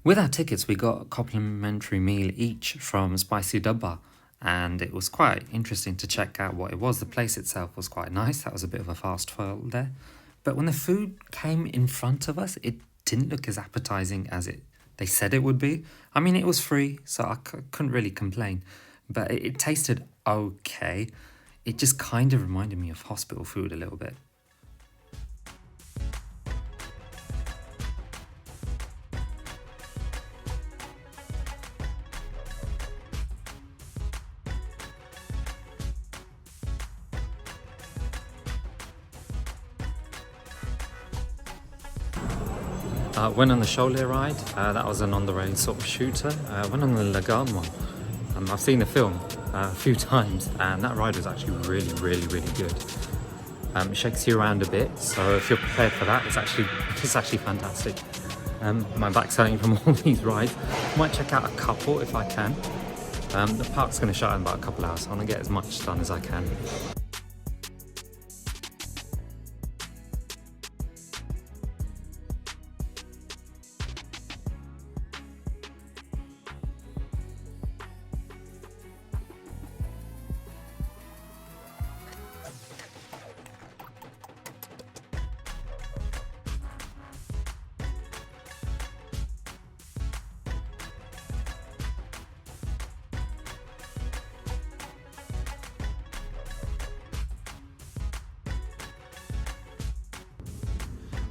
With our tickets, we got a complimentary meal each from Spicy Dabba, and it was quite interesting to check out what it was. The place itself was quite nice. That was a bit of a fast fold there. But when the food came in front of us, it didn't look as appetizing as they said it would be. I mean, it was free, so I couldn't really complain. But it tasted okay. It just kind of reminded me of hospital food a little bit. Went on the Cholet ride, that was an on-the-rail sort of shooter. Went on the Lagan one. I've seen the film a few times, and that ride was actually really good. It shakes you around a bit, so if you're prepared for that, it's actually fantastic. My back's hurting from all these rides. Might check out a couple if I can. The park's going to shut in about a couple hours, so I want to get as much done as I can.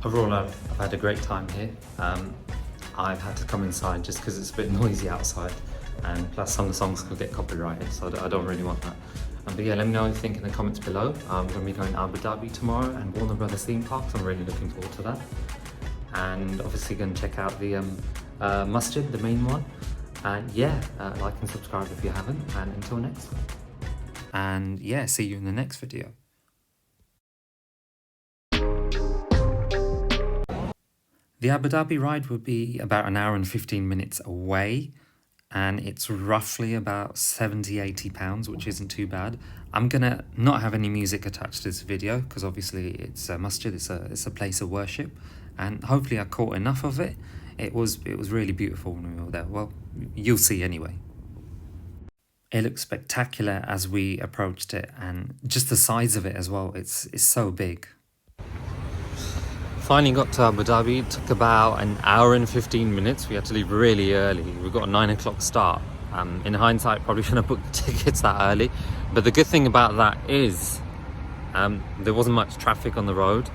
Overall, I've had a great time here. I've had to come inside just because it's a bit noisy outside, and plus some of the songs could get copyrighted, so I don't really want that. But yeah, let me know what you think in the comments below. I'm going to be going to Abu Dhabi tomorrow and Warner Brothers theme parks. I'm really looking forward to that. And obviously going to check out the masjid, the main one. And yeah, like and subscribe if you haven't. And until next time. And yeah, see you in the next video. The Abu Dhabi ride would be about an hour and 15 minutes away, and it's roughly about £70–80, which isn't too bad. I'm gonna not have any music attached to this video because obviously it's a masjid, it's a place of worship, and hopefully I caught enough of it. It was really beautiful when we were there. Well, you'll see anyway. It looked spectacular as we approached it, and just the size of it as well. It's so big. Finally got to Abu Dhabi. It took about an hour and 15 minutes. We had to leave really early. We got a 9 o'clock start. In hindsight, probably shouldn't have booked the tickets that early. But the good thing about that is there wasn't much traffic on the road.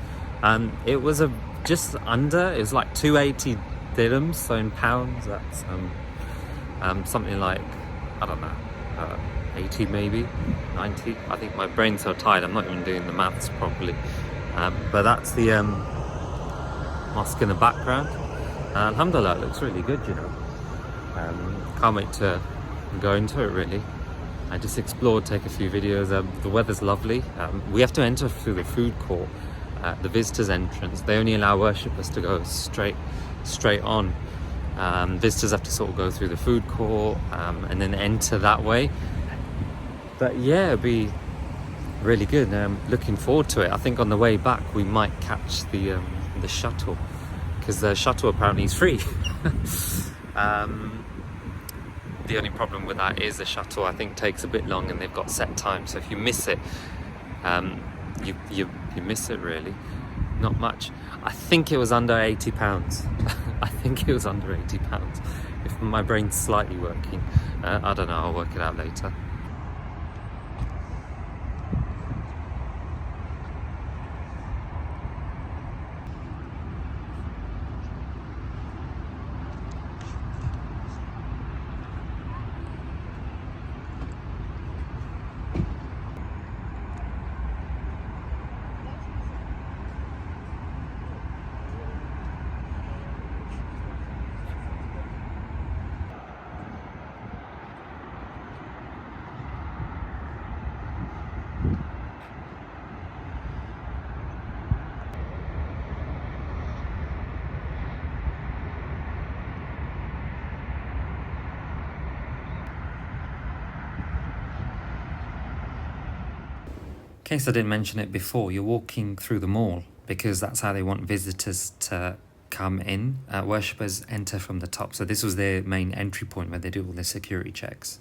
It was just under, it was like 280 dirhams. So in pounds, that's something like, I don't know, 80 maybe, 90. I think my brain's so tired, I'm not even doing the maths properly. But that's the mosque in the background. Alhamdulillah, it looks really good, you know. Can't wait to go into it, really. I just explored, take a few videos. The weather's lovely. We have to enter through the food court, the visitors entrance. They only allow worshippers to go straight on. Visitors have to sort of go through the food court and then enter that way. But yeah, it'll be really good. Looking forward to it. I think on the way back we might catch the shuttle, because the shuttle apparently is free. The only problem with that is the shuttle, I think, takes a bit long and they've got set time, so if you miss it, you miss it really. Not much. I think it was under £80. I think it was under £80, if my brain's slightly working. I don't know, I'll work it out later. In case I didn't mention it before, you're walking through the mall because that's how they want visitors to come in. Worshippers enter from the top. So this was their main entry point where they do all their security checks.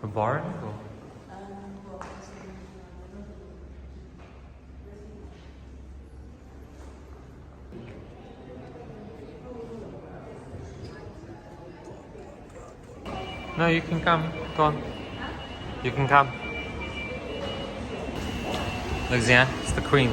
Mubarak? No, you can come. Go on. You can come. Look, Zia, it's the Queen.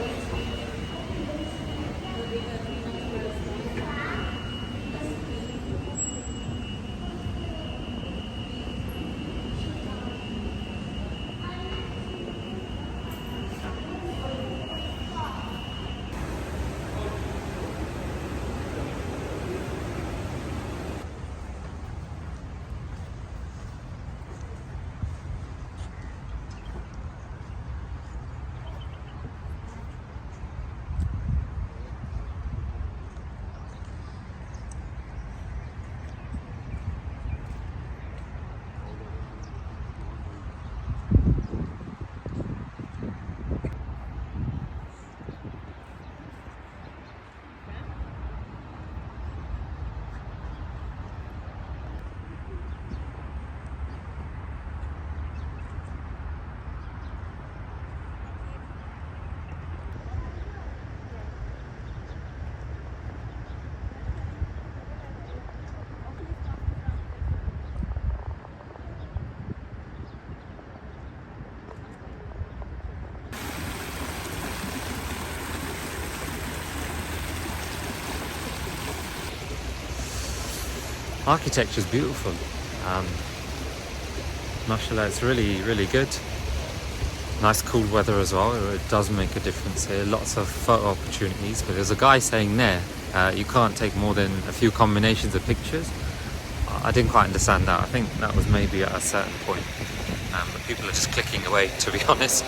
Architecture's beautiful. Mashallah, it's really, really good. Nice cool weather as well. It does make a difference here. Lots of photo opportunities. But there's a guy saying there, you can't take more than a few combinations of pictures. I didn't quite understand that. I think that was maybe at a certain point. But people are just clicking away, to be honest.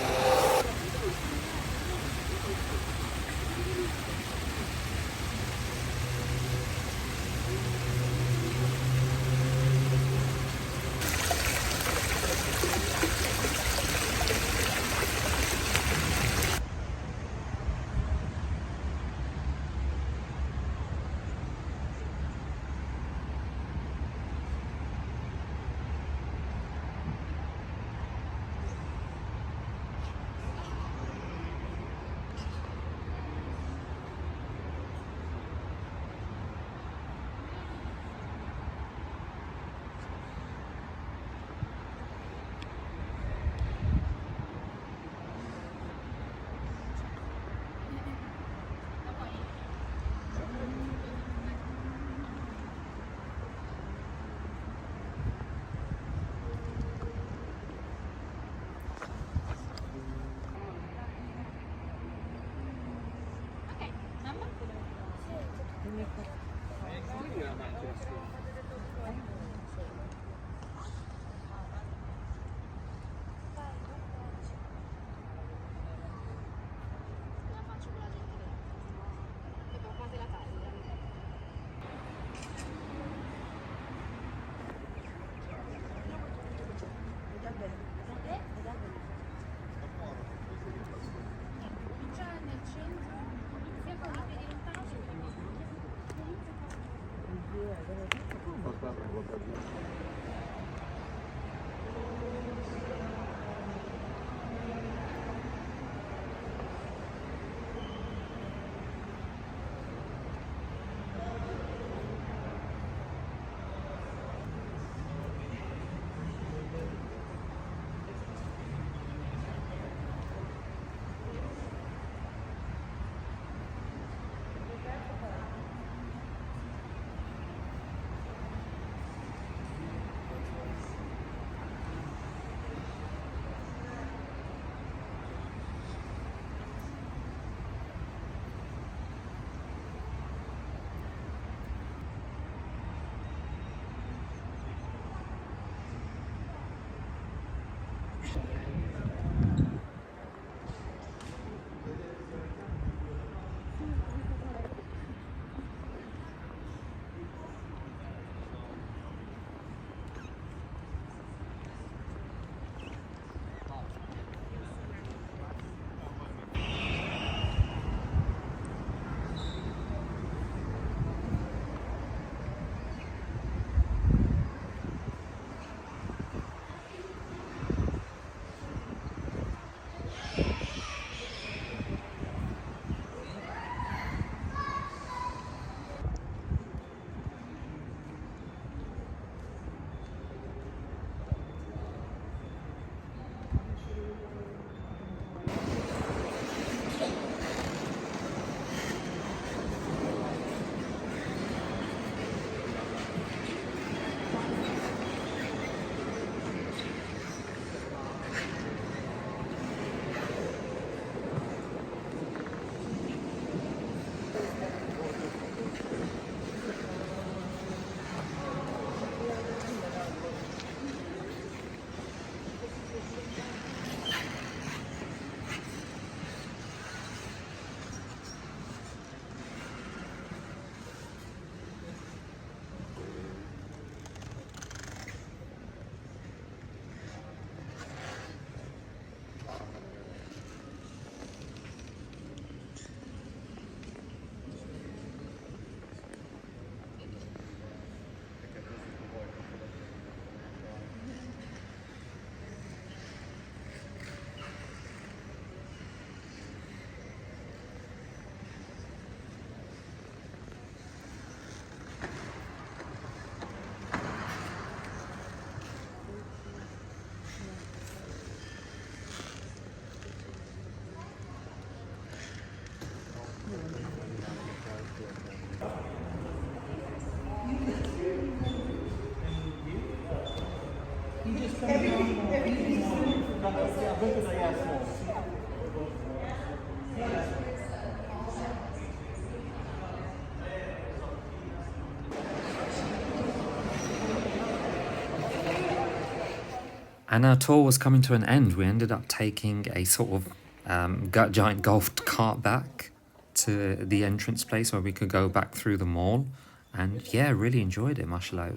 And our tour was coming to an end. We ended up taking a sort of giant golf cart back to the entrance place where we could go back through the mall. And yeah, really enjoyed it, mashallah.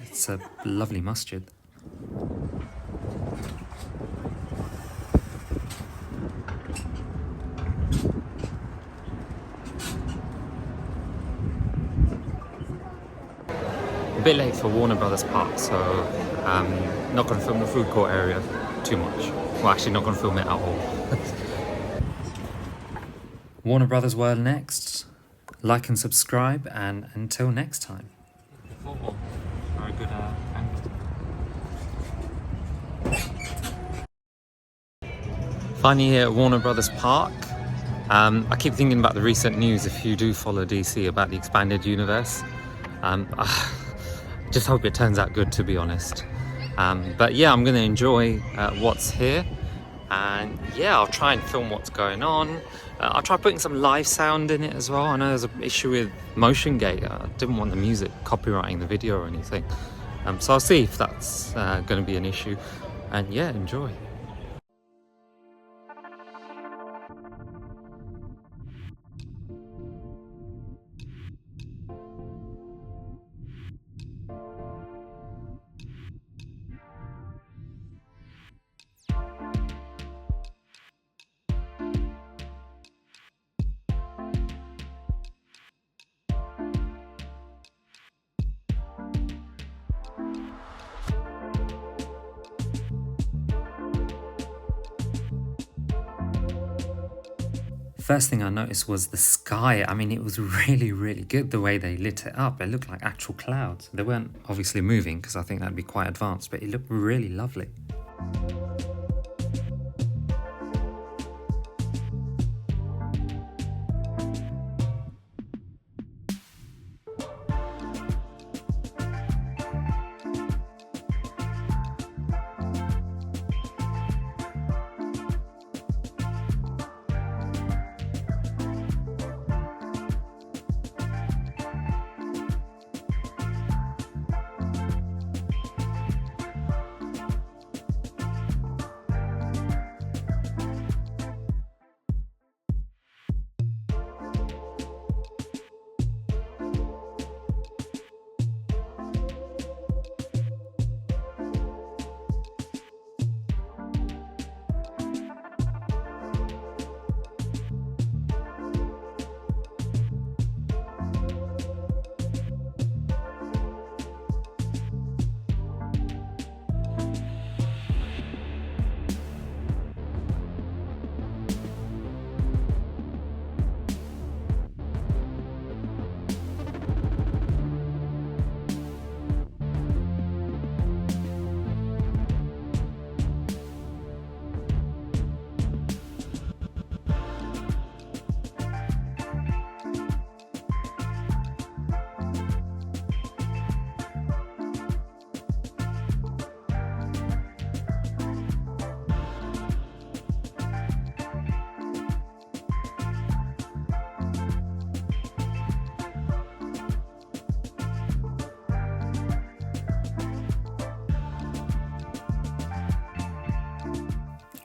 It's a lovely masjid. A bit late for Warner Brothers Park, so not going to film the food court area too much. Well, actually not going to film it at all. Warner Brothers World next. Like and subscribe, and until next time. Very good angle. Finally here at Warner Brothers Park. I keep thinking about the recent news, if you do follow DC, about the expanded universe. Just hope it turns out good, to be honest. But yeah, I'm going to enjoy what's here. And yeah, I'll try and film what's going on. I'll try putting some live sound in it as well. I know there's an issue with Motiongate. I didn't want the music copywriting the video or anything. So I'll see if that's going to be an issue. And yeah, enjoy. First thing I noticed was the sky. I mean, it was really, really good the way they lit it up. It looked like actual clouds. They weren't obviously moving because I think that'd be quite advanced, but it looked really lovely.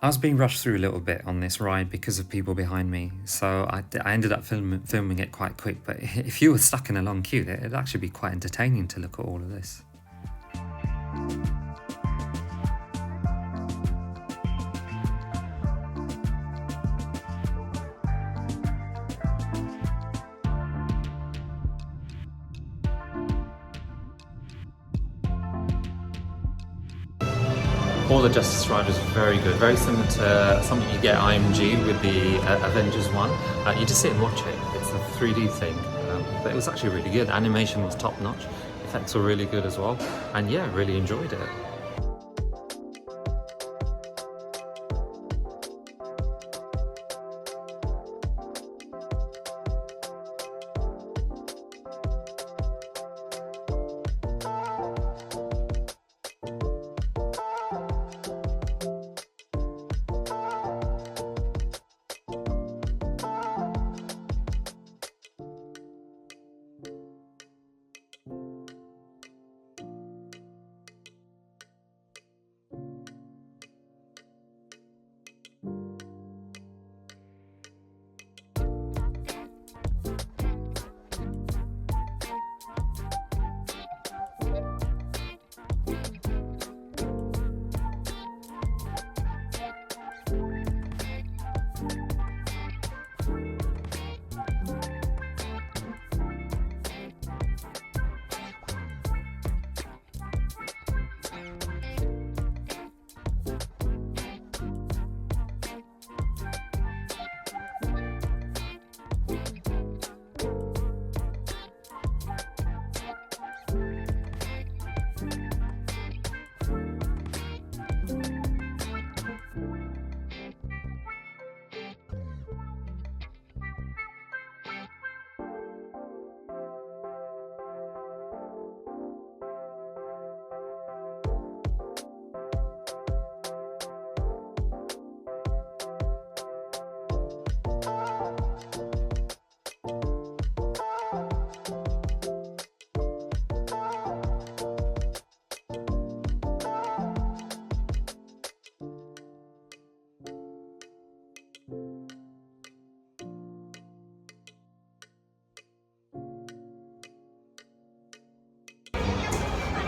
I was being rushed through a little bit on this ride because of people behind me, so I ended up filming it quite quick, but if you were stuck in a long queue, it'd actually be quite entertaining to look at all of this. All the Justice Ride was very good, very similar to something you get at IMG with the Avengers one. You just sit and watch it, it's a 3D thing, but it was actually really good. Animation was top notch, effects were really good as well, and yeah, really enjoyed it.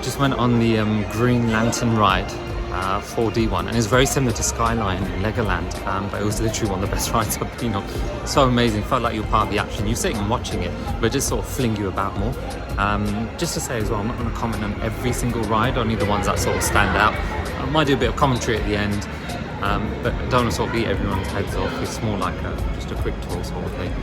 Just went on the Green Lantern ride, 4D one, and it's very similar to Skyline in Legoland, but it was literally one of the best rides I've been on. So amazing, felt like you were part of the action. You're sitting and watching it, but just sort of fling you about more. Just to say as well, I'm not going to comment on every single ride, only the ones that sort of stand out. I might do a bit of commentary at the end, but I don't want to sort of beat everyone's heads off. It's more like just a quick tour sort of thing.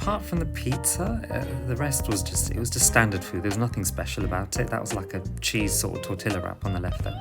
apart from the pizza, the rest was just, it was just standard food. There was nothing special about it. That was like a cheese sort of tortilla wrap on the left there.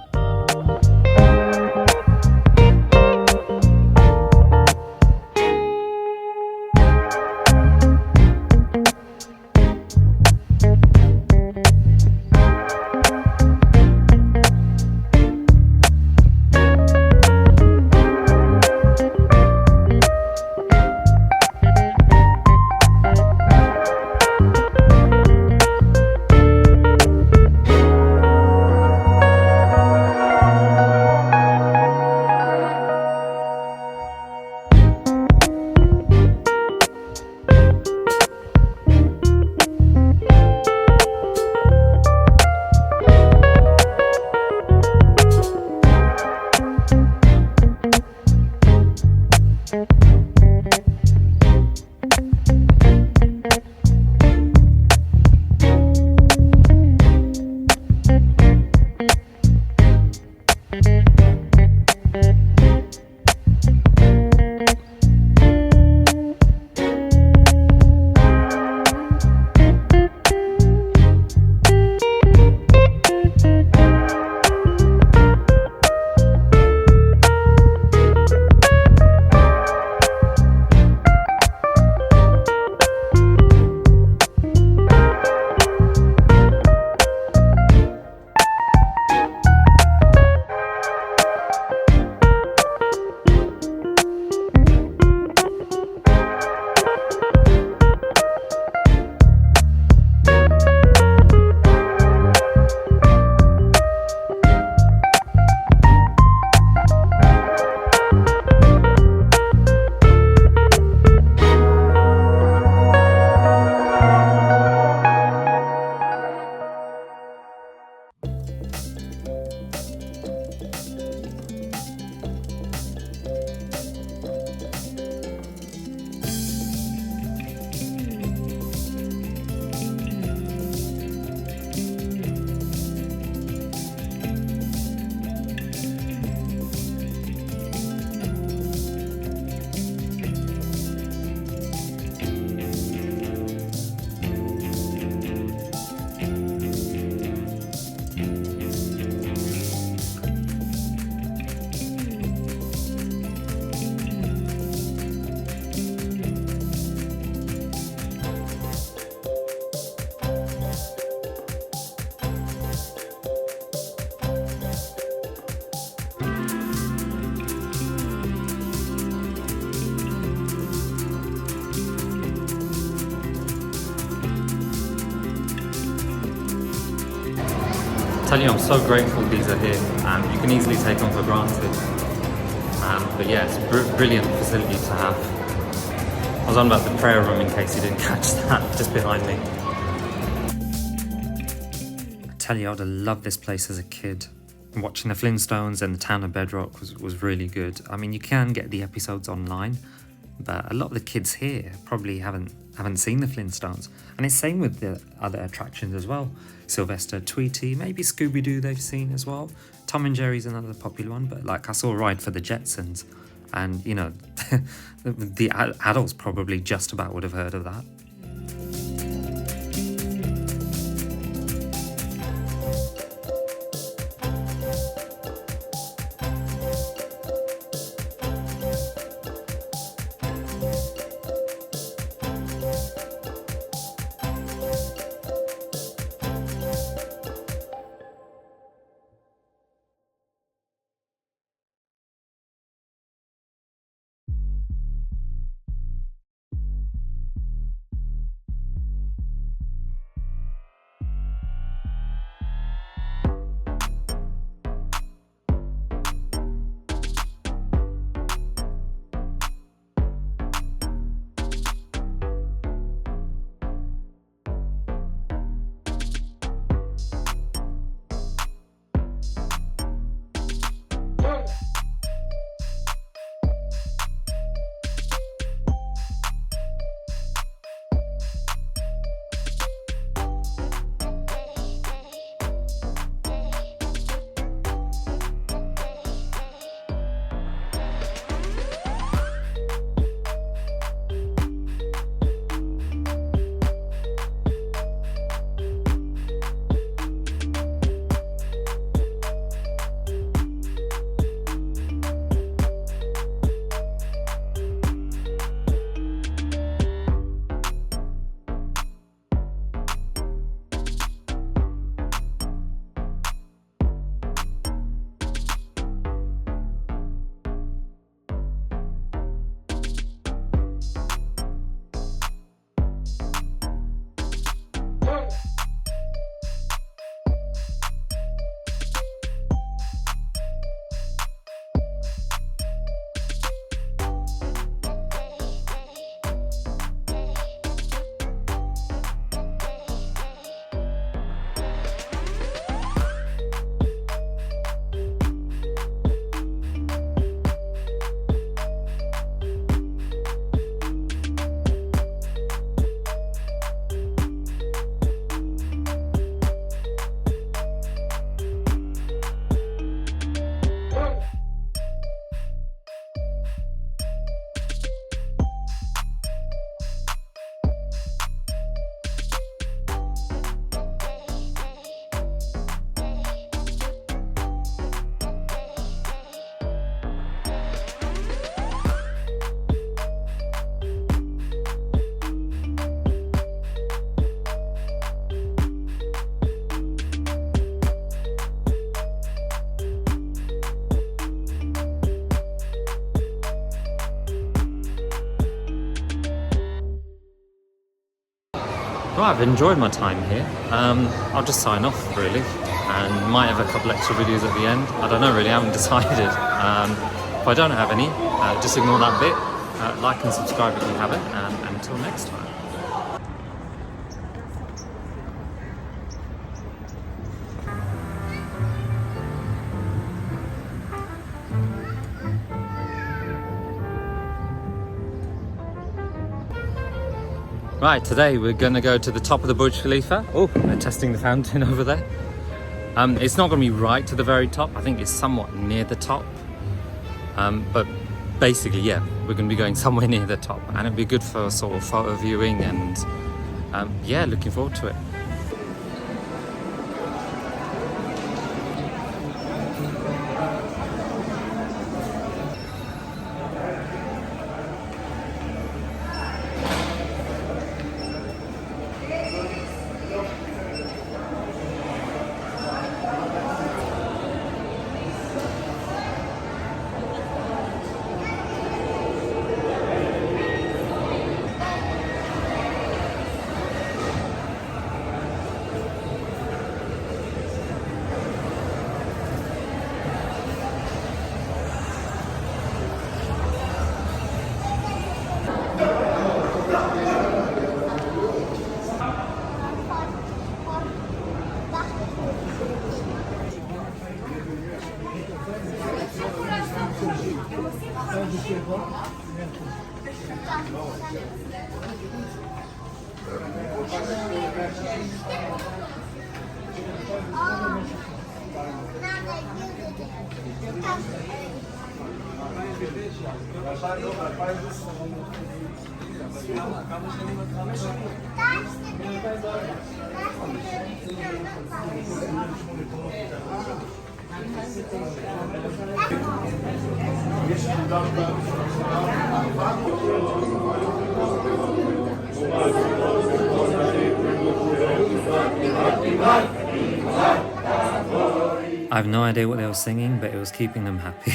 Tell you, I'm so grateful these are here. You can easily take them for granted. But yeah, it's a brilliant facility to have. I was on about the prayer room in case you didn't catch that, just behind me. I tell you, I'd have loved this place as a kid. Watching the Flintstones and the town of Bedrock was really good. I mean, you can get the episodes online, but a lot of the kids here probably haven't seen the Flintstones. And it's same with the other attractions as well. Sylvester, Tweety, maybe Scooby-Doo they've seen as well. Tom and Jerry's another popular one, but like I saw a ride for the Jetsons, and you know, the adults probably just about would have heard of that. Right, I've enjoyed my time here. I'll just sign off really, and might have a couple extra videos at the end. I don't know really, I haven't decided. If I don't have any, just ignore that bit. Like and subscribe if you haven't, and until next time. Right, today we're gonna go to the top of the Burj Khalifa. Oh, they're testing the fountain over there. It's not gonna be right to the very top. I think it's somewhat near the top. But basically, yeah, we're gonna be going somewhere near the top, and it'll be good for sort of photo viewing, and yeah, looking forward to it. I have no idea what they were singing, but it was keeping them happy.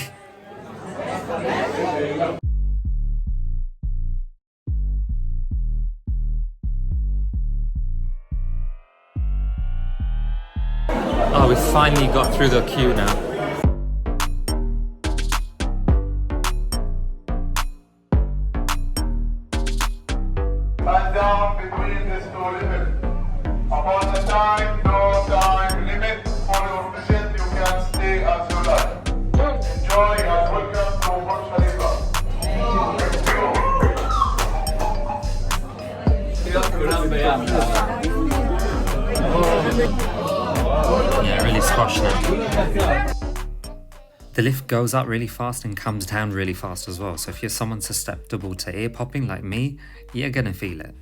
Oh, we finally got through the queue now. Stand down between these two limits. Upon the time, no time limit for your visit, you can stay as you like. Enjoy and welcome to Burj Khalifa. Yeah, really squashing it. The lift goes up really fast and comes down really fast as well, so if you're someone susceptible to ear popping like me, you're gonna feel it.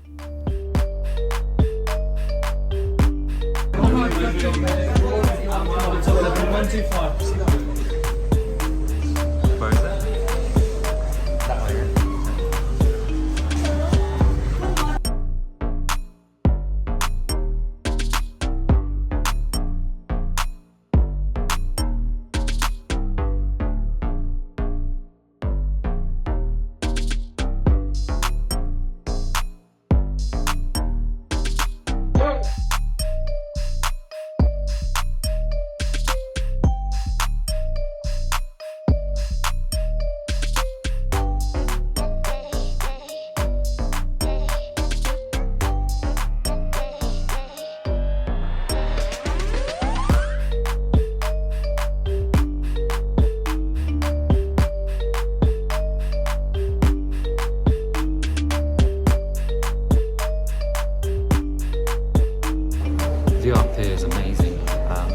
Where is it? That way. view up here is amazing.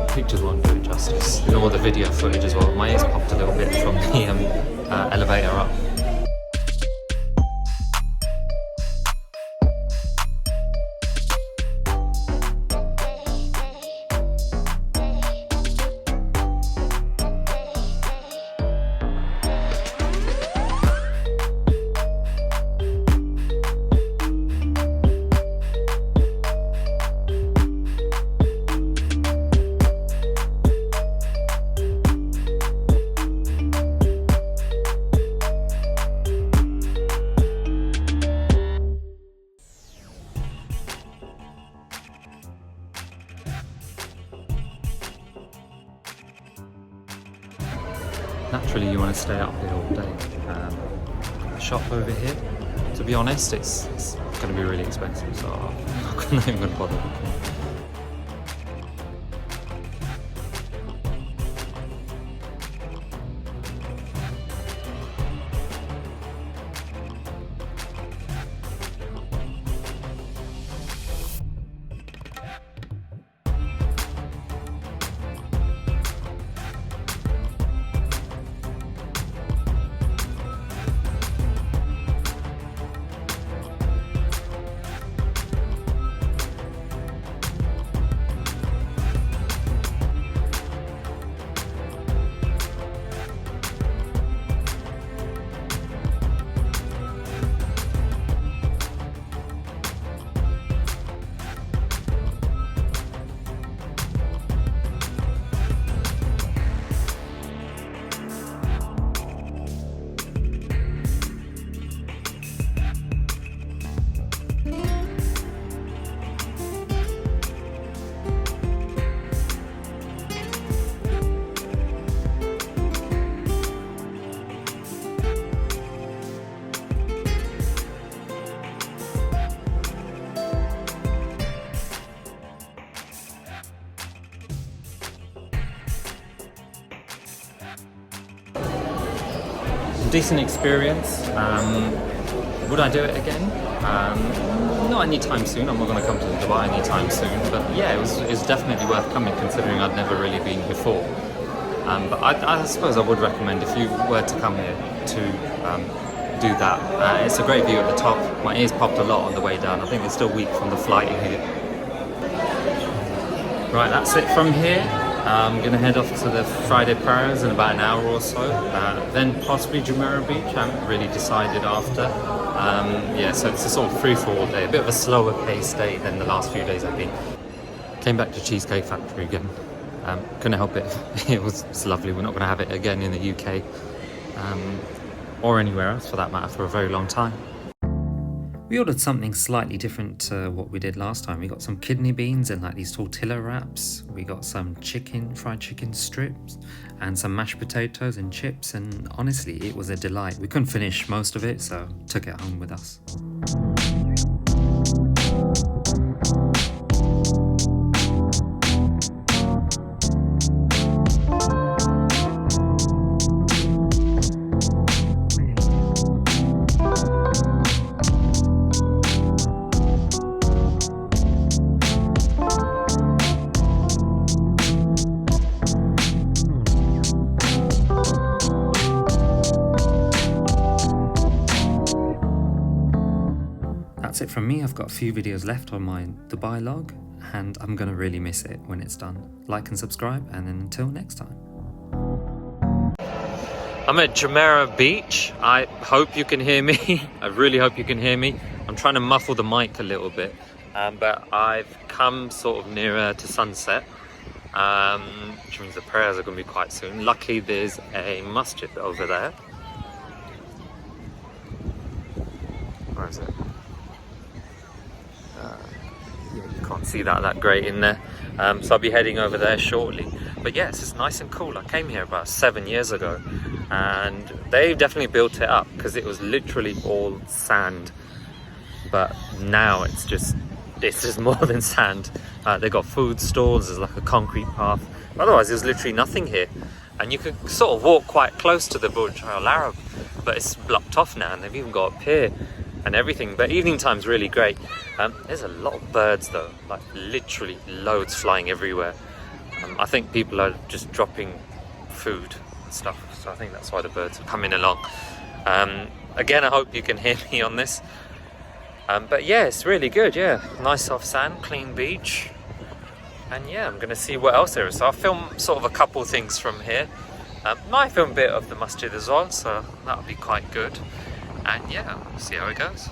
Pictures won't do it justice, nor the video footage as well. My ears popped a little bit from the elevator up. naturally you want to stay up here all day. The shop over here, to be honest, it's going to be really expensive, so I'm not even going to bother with it. Decent experience. Would I do it again? Not anytime soon. I'm not going to come to Dubai anytime soon. But yeah, it was definitely worth coming considering I'd never really been before. But I suppose I would recommend if you were to come here to do that. It's a great view at the top. My ears popped a lot on the way down. I think they're still weak from the flight here. Right, that's it from here. I'm going to head off to the Friday prayers in about an hour or so, then possibly Jumeirah Beach. I haven't really decided after. Yeah, so it's a sort of free-for-all day, a bit of a slower paced day than the last few days I've been. Came back to Cheesecake Factory again. Couldn't help it. It's lovely. We're not going to have it again in the UK or anywhere else for that matter for a very long time. We ordered something slightly different to what we did last time. We got some kidney beans and like these tortilla wraps. We got some fried chicken strips and some mashed potatoes and chips, and honestly it was a delight. We couldn't finish most of it, so took it home with us. That's it from me. I've got a few videos left on my Dubai log and I'm gonna really miss it when it's done. Like and subscribe, and then until next time. I'm at Jumeirah Beach. I hope you can hear me. I really hope you can hear me. I'm trying to muffle the mic a little bit, but I've come sort of nearer to sunset, which means the prayers are going to be quite soon. Luckily there's a masjid over there. Where is it? Yeah, you can't see that great in there, so I'll be heading over there shortly. But yes, it's nice and cool. I came here about 7 years ago and they've definitely built it up because it was literally all sand, but now it's just more than sand. They got food stalls, there's like a concrete path. Otherwise there's literally nothing here, and you could sort of walk quite close to the Burj Al Arab, but it's blocked off now, and they've even got a pier and everything. But evening time's really great. There's a lot of birds though, like literally loads flying everywhere. I think people are just dropping food and stuff, so I think that's why the birds are coming along. Again, I hope you can hear me on this. But yeah, it's really good. Yeah, nice soft sand, clean beach, and yeah, I'm gonna see what else there is. So I'll film sort of a couple things from here. Might film a bit of the masjid as well, so that'll be quite good. And yeah, we'll see how it goes.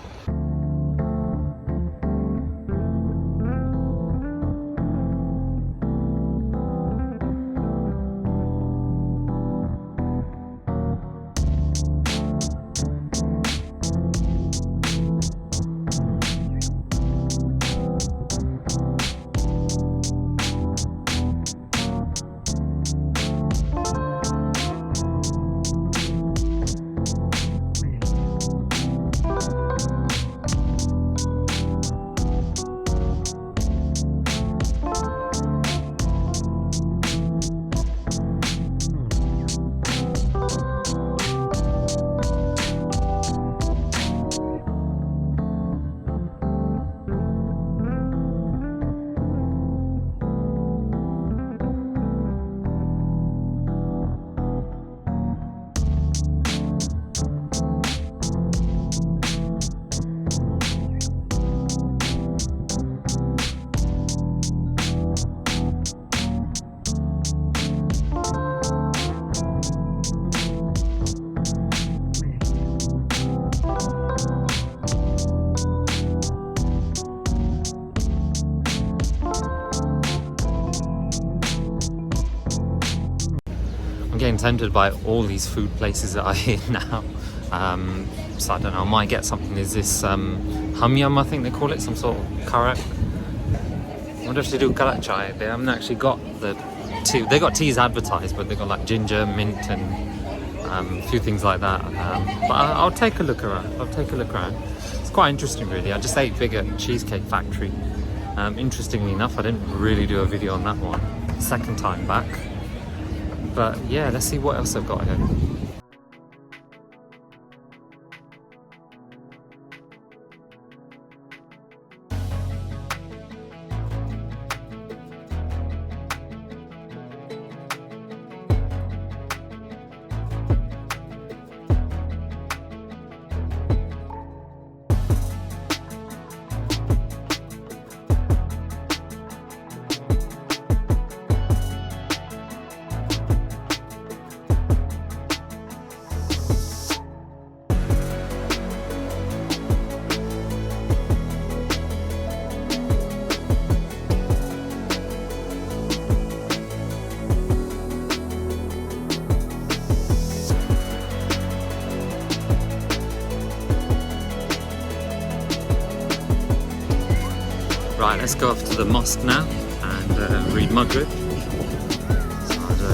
I'm getting tempted by all these food places that I hear now. So I don't know, I might get something. Is this hamyam, I think they call it, some sort of karak. I wonder if they do karak chai. They haven't actually got the tea. They got teas advertised, but they got like ginger, mint, and a few things like that. But I'll take a look around. It's quite interesting, really. I just ate big at Cheesecake Factory. Interestingly enough, I didn't really do a video on that one. Second time back. But yeah, let's see what else I've got here. Right, let's go off to the mosque now and read Maghrib.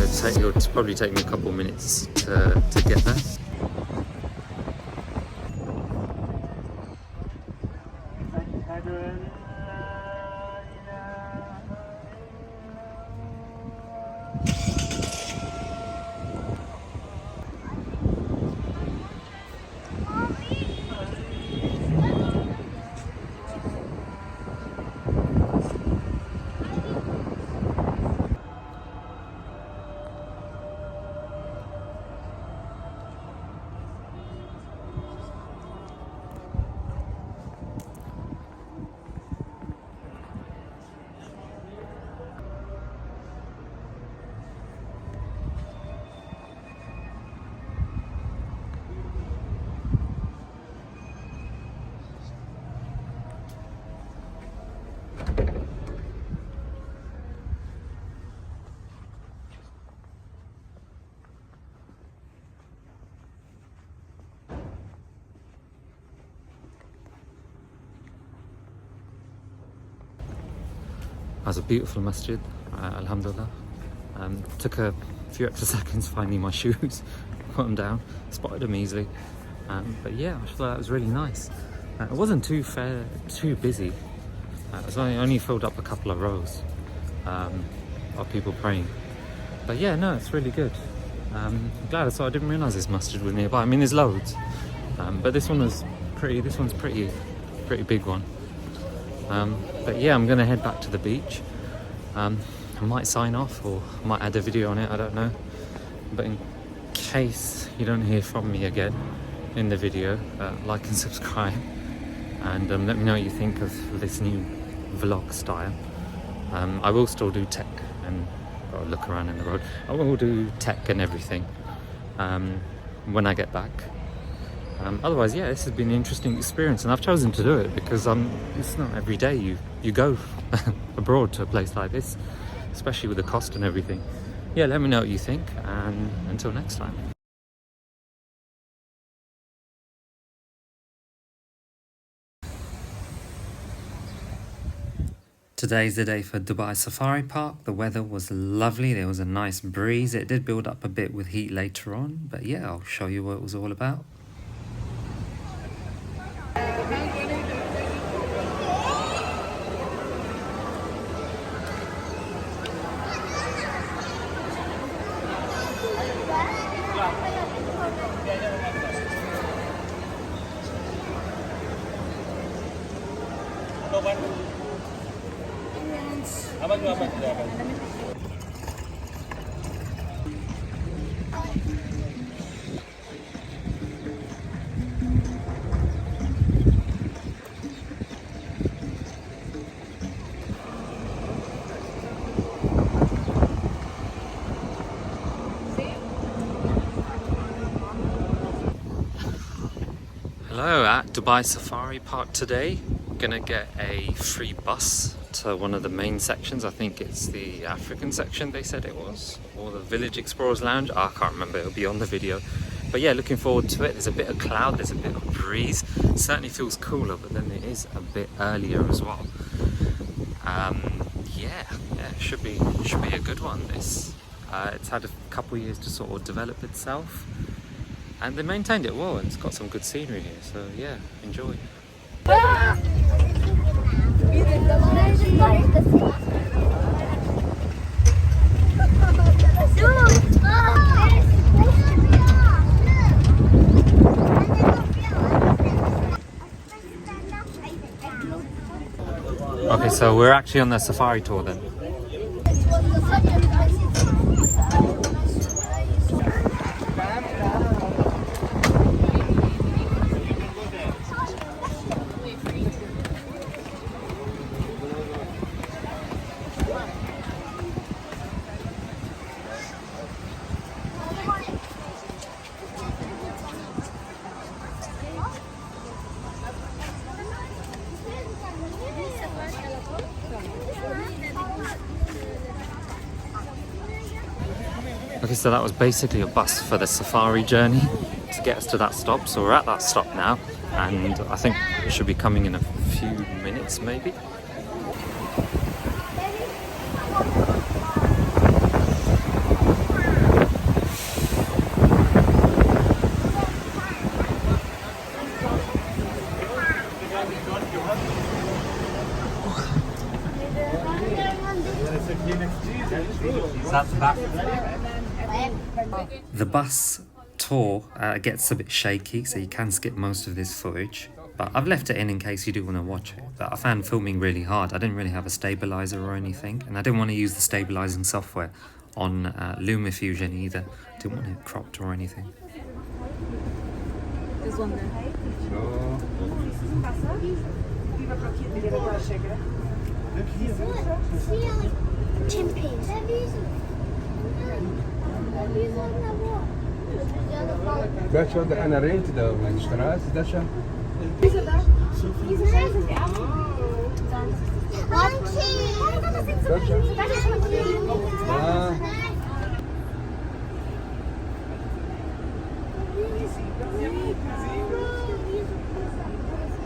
So it'll probably take me a couple of minutes to get there. That was a beautiful masjid, alhamdulillah. Took a few extra seconds finding my shoes, put them down, spotted them easily. But yeah, I thought that was really nice. It wasn't too busy. It was only filled up a couple of rows of people praying. But yeah, no, it's really good. I'm glad I didn't realise this masjid was nearby. I mean, there's loads, but this one's pretty big one. But yeah, I'm gonna head back to the beach. I might sign off or might add a video on it, I don't know. But in case you don't hear from me again in the video, like and subscribe, and let me know what you think of this new vlog style. I will still do tech and look around in the road. I will do tech and everything when I get back. Otherwise, yeah, this has been an interesting experience, and I've chosen to do it because it's not every day you go abroad to a place like this, especially with the cost and everything. Yeah, let me know what you think, and until next time. Today's the day for Dubai Safari Park. The weather was lovely, there was a nice breeze. It did build up a bit with heat later on, but yeah, I'll show you what it was all about. Hello, at Dubai Safari Park today. We're gonna get a free bus not one of the main sections. I think it's the African section they said it was, or the Village Explorers Lounge. I can't remember, it'll be on the video. But yeah, looking forward to it. There's a bit of cloud, there's a bit of breeze. It certainly feels cooler, but then it is a bit earlier as well. Yeah, should be a good one, this. It's had a couple of years to sort of develop itself, and they maintained it well, and it's got some good scenery here, so yeah, enjoy. Okay, so we're actually on the safari tour then. Okay, so that was basically a bus for the safari journey to get us to that stop. So we're at that stop now, and I think it should be coming in a few minutes maybe. The bus tour gets a bit shaky, so you can skip most of this footage, but I've left it in case you do want to watch it. But I found filming really hard. I didn't really have a stabilizer or anything, and I didn't want to use the stabilizing software on LumaFusion either. Didn't want it cropped or anything. This one there. ده شو ده انا ريت ده من اشتراس ده شو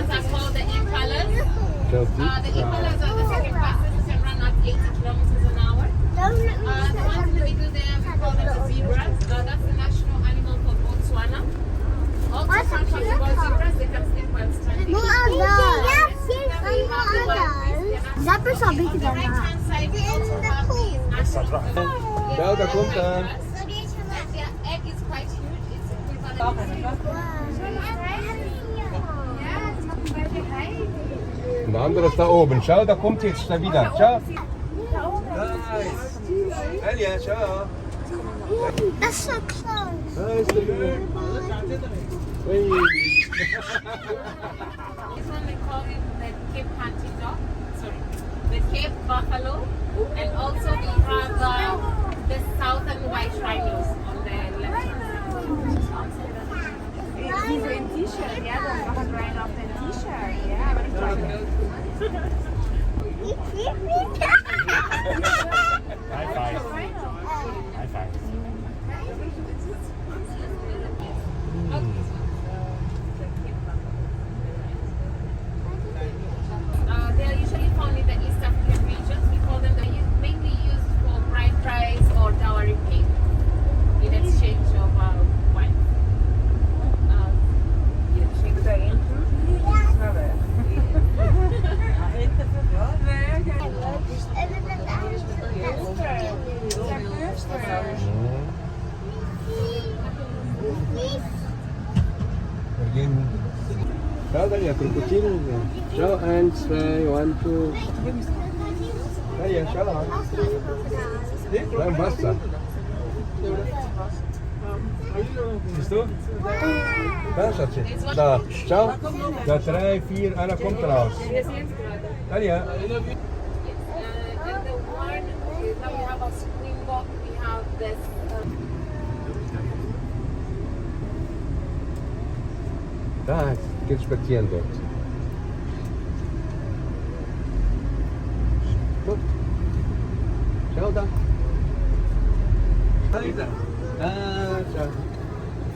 That's called the impalas. The impalas are the second fastest. You can run at 80 kilometers an hour. The ones in the middle there, we call them the zebras. That's the national animal for Botswana. Also, some possible zebras, they can sleep while standing. Zebras are bigger On the than right-hand that. side, we also have these national ده ده كنت Their egg is quite huge. It's equivalent. Der andere ist da oben. Schau, da kommt jetzt schnell wieder. Schau. Elia, schau. That's so close. Da ist der Junge. Hey. This one they call it the Cape hunting dog. Sorry, the Cape buffalo, and also we have the southern white rhinos on the left hand side. He's in T-shirt, yeah, that's what I'm right off the T-shirt, yeah. High five. High five. They are usually found in the East African regions. We call them, they're mainly used for bride price or dowry pay in exchange of wine. Schau, Dalia, Krokodil. Schau, 1, 2, 1, 2. Dalia, schau. Da im Wasser. Siehst du? Da, Schatzi. Da, schau. Da 3, 4, einer kommt raus. Dalia. And the one, now we have a springbok, we have this. Da, geht spazieren dort.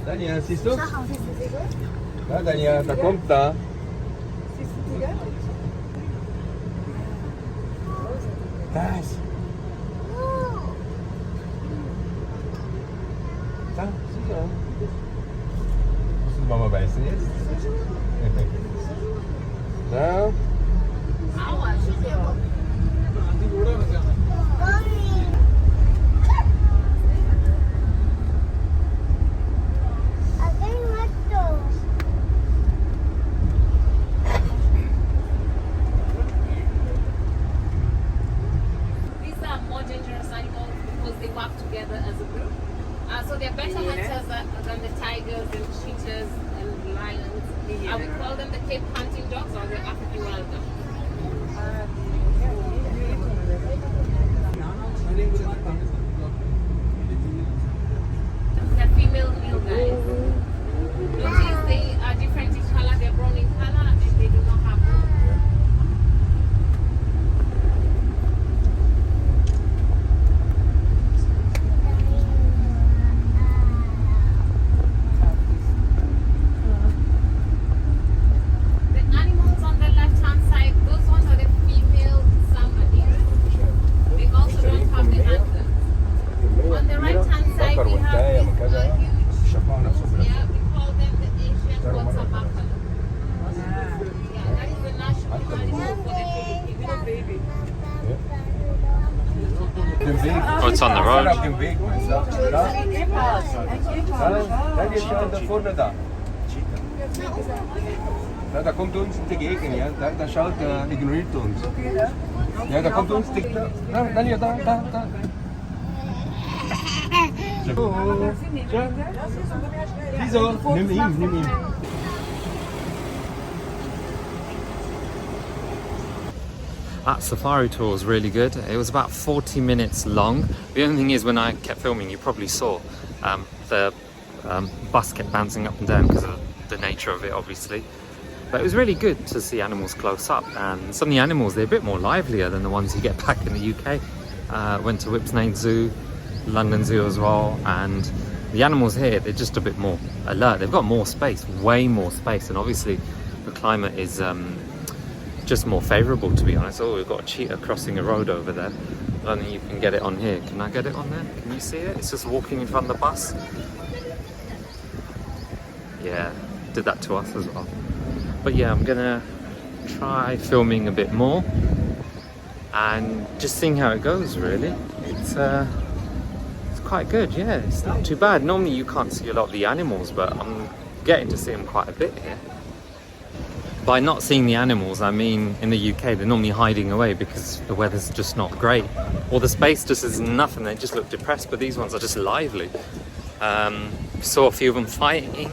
Dania, siehst du? Ja, Dania, da kommt da. Das. Da, sieh an. Musst du die Mama beißen jetzt? Da. These are more dangerous animals because they work together as a group. So they're better hunters than the tigers and cheetahs and lions. We call them the Cape hunting dogs or the African wild dogs. They're female male guys. Notice they are different in color, they're brown in color and they do not have the animals on the left hand side, those ones are the female Samadis. They also don't have the antlers. On the right hand side we have these huge, yeah, we call them the Asian water buffalo. Yeah, that is the national animal for the Philippines. Oh, it's on the road. Auf dem Weg, meinst du? Da? Da, die schauen da vorne da. Da kommt uns entgegen, ja. Da schaut, ignoriert uns. Ja, da kommt uns entgegen. Da. Wieso? Nimm ihn. That safari tour was really good. It was about 40 minutes long. The only thing is, when I kept filming, you probably saw the bus kept bouncing up and down because of the nature of it, obviously. But it was really good to see animals close up, and some of the animals, they're a bit more livelier than the ones you get back in the UK. Went to Whipsnade Zoo, London Zoo as well, and the animals here, they're just a bit more alert. They've got more space, way more space, and obviously the climate is just more favourable, to be honest. Oh, we've got a cheetah crossing a road over there. I don't think you can get it on here. Can I get it on there? Can you see it? It's just walking in front of the bus. Yeah, did that to us as well. But yeah, I'm gonna try filming a bit more and just seeing how it goes, really. It's quite good, yeah. It's not too bad. Normally you can't see a lot of the animals, but I'm getting to see them quite a bit here. By not seeing the animals, I mean in the UK they're normally hiding away because the weather's just not great, or the space just is nothing. They just look depressed, but these ones are just lively. Saw a few of them fighting.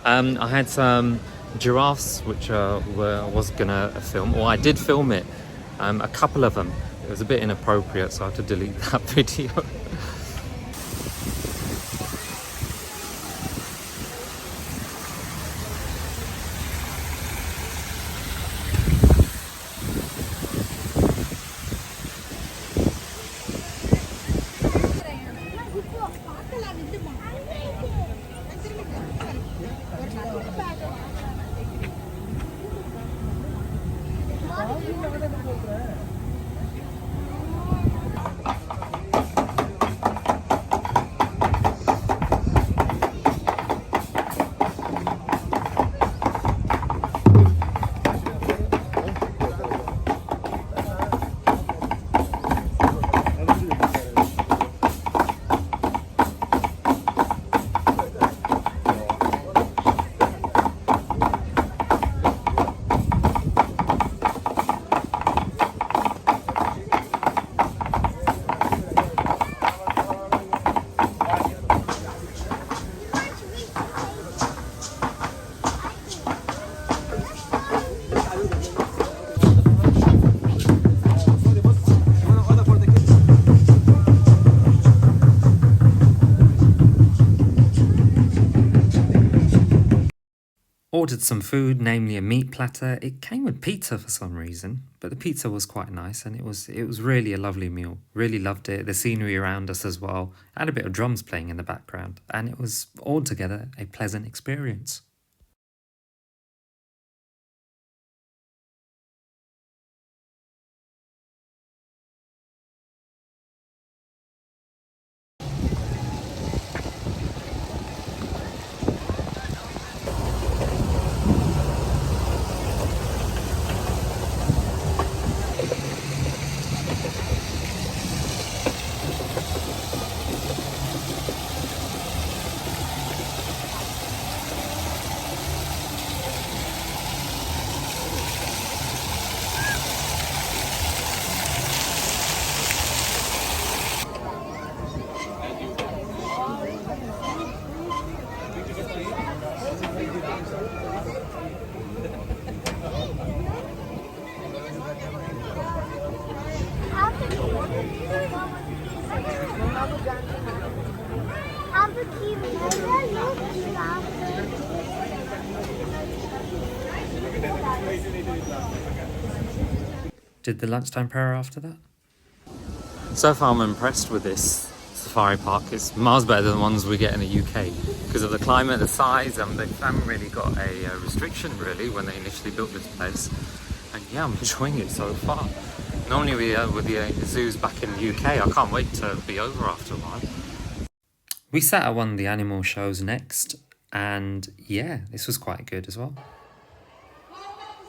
I had some giraffes which was gonna film, or I did film it, a couple of them. It was a bit inappropriate, so I had to delete that video. Ordered some food, namely a meat platter. It came with pizza for some reason, but the pizza was quite nice and it was really a lovely meal. Really loved it. The scenery around us as well. And a bit of drums playing in the background. And it was altogether a pleasant experience. Did the lunchtime prayer after that. So far I'm impressed with this safari park. It's miles better than the ones we get in the UK because of the climate, the size, and they haven't really got a restriction really when they initially built this place. And yeah, I'm enjoying it so far. Normally with the zoos back in the UK, I can't wait to be over after a while. We sat at one of the animal shows next, and yeah, this was quite good as well.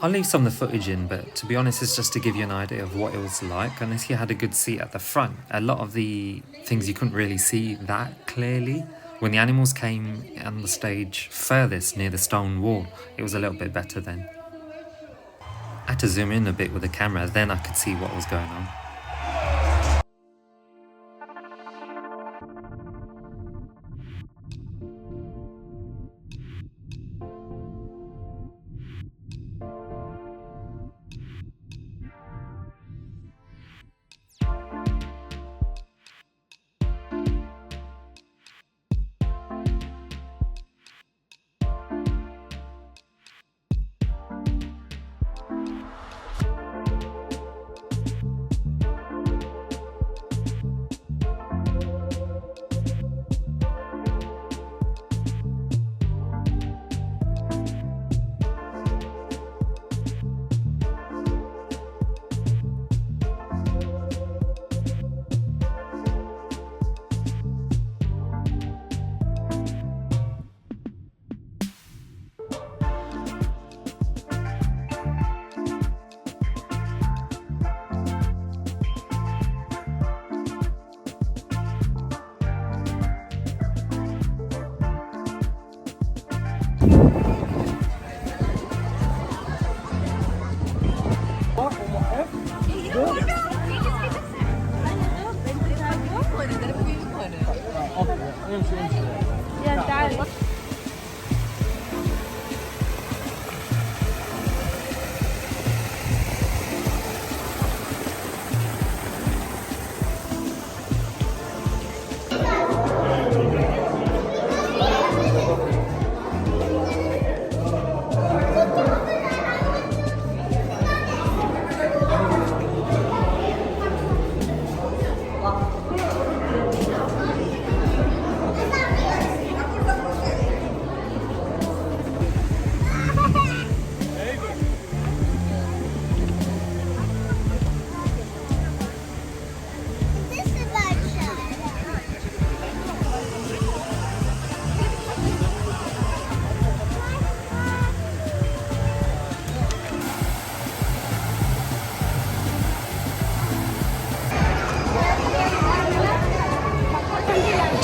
I'll leave some of the footage in, but to be honest, it's just to give you an idea of what it was like. Unless you had a good seat at the front, a lot of the things you couldn't really see that clearly. When the animals came on the stage furthest near the stone wall, it was a little bit better then. I had to zoom in a bit with the camera, then I could see what was going on.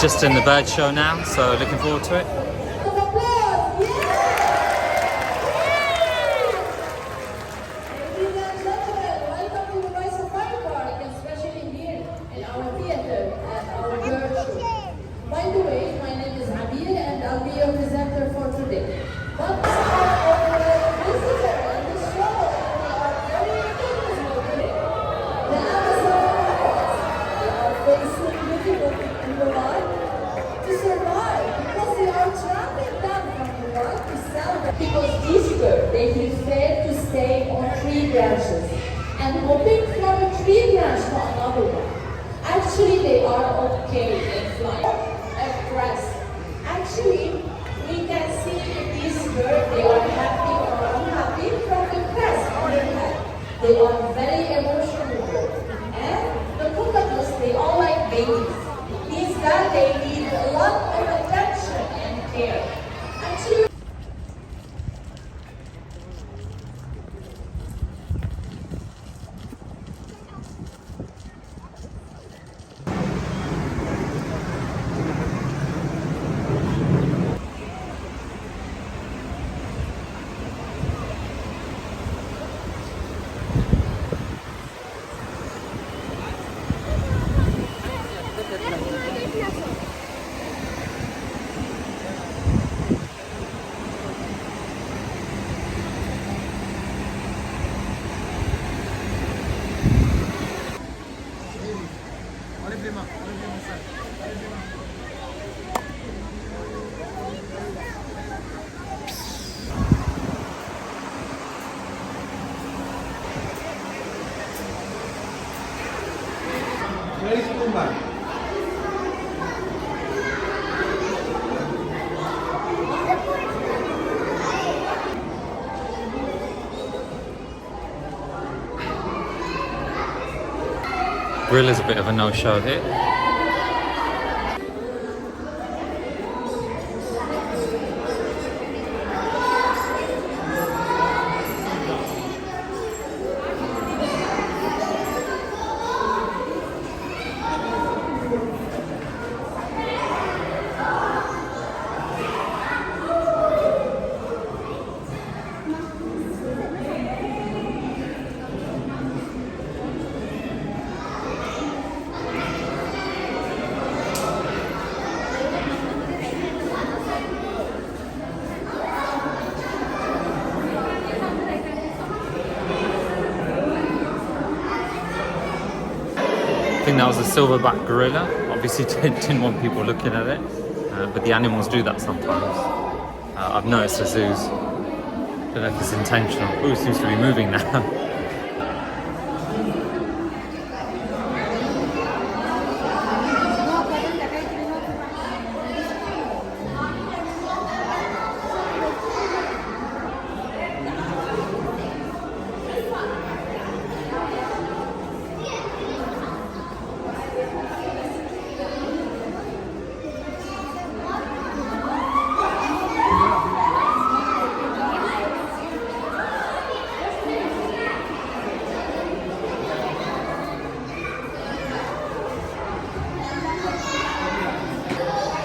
Just in the bird show now, so looking forward to it. To survive because they are because this bird, they prefer to stay on tree branches and hopping from a tree branch to another one. Actually, they are okay in flight at rest. Actually, we can see this bird, they are happy or unhappy from the crest on their head. They are very emotional birds. And the cockatoos, they all like babies. These guys, they need a lot of attention and care. Actually, Where is Kumar? Grill is a bit of a no-show here. I think that was a silverback gorilla. Obviously didn't want people looking at it, but the animals do that sometimes. I've noticed the zoos. Don't know if it's intentional. Ooh, it seems to be moving now.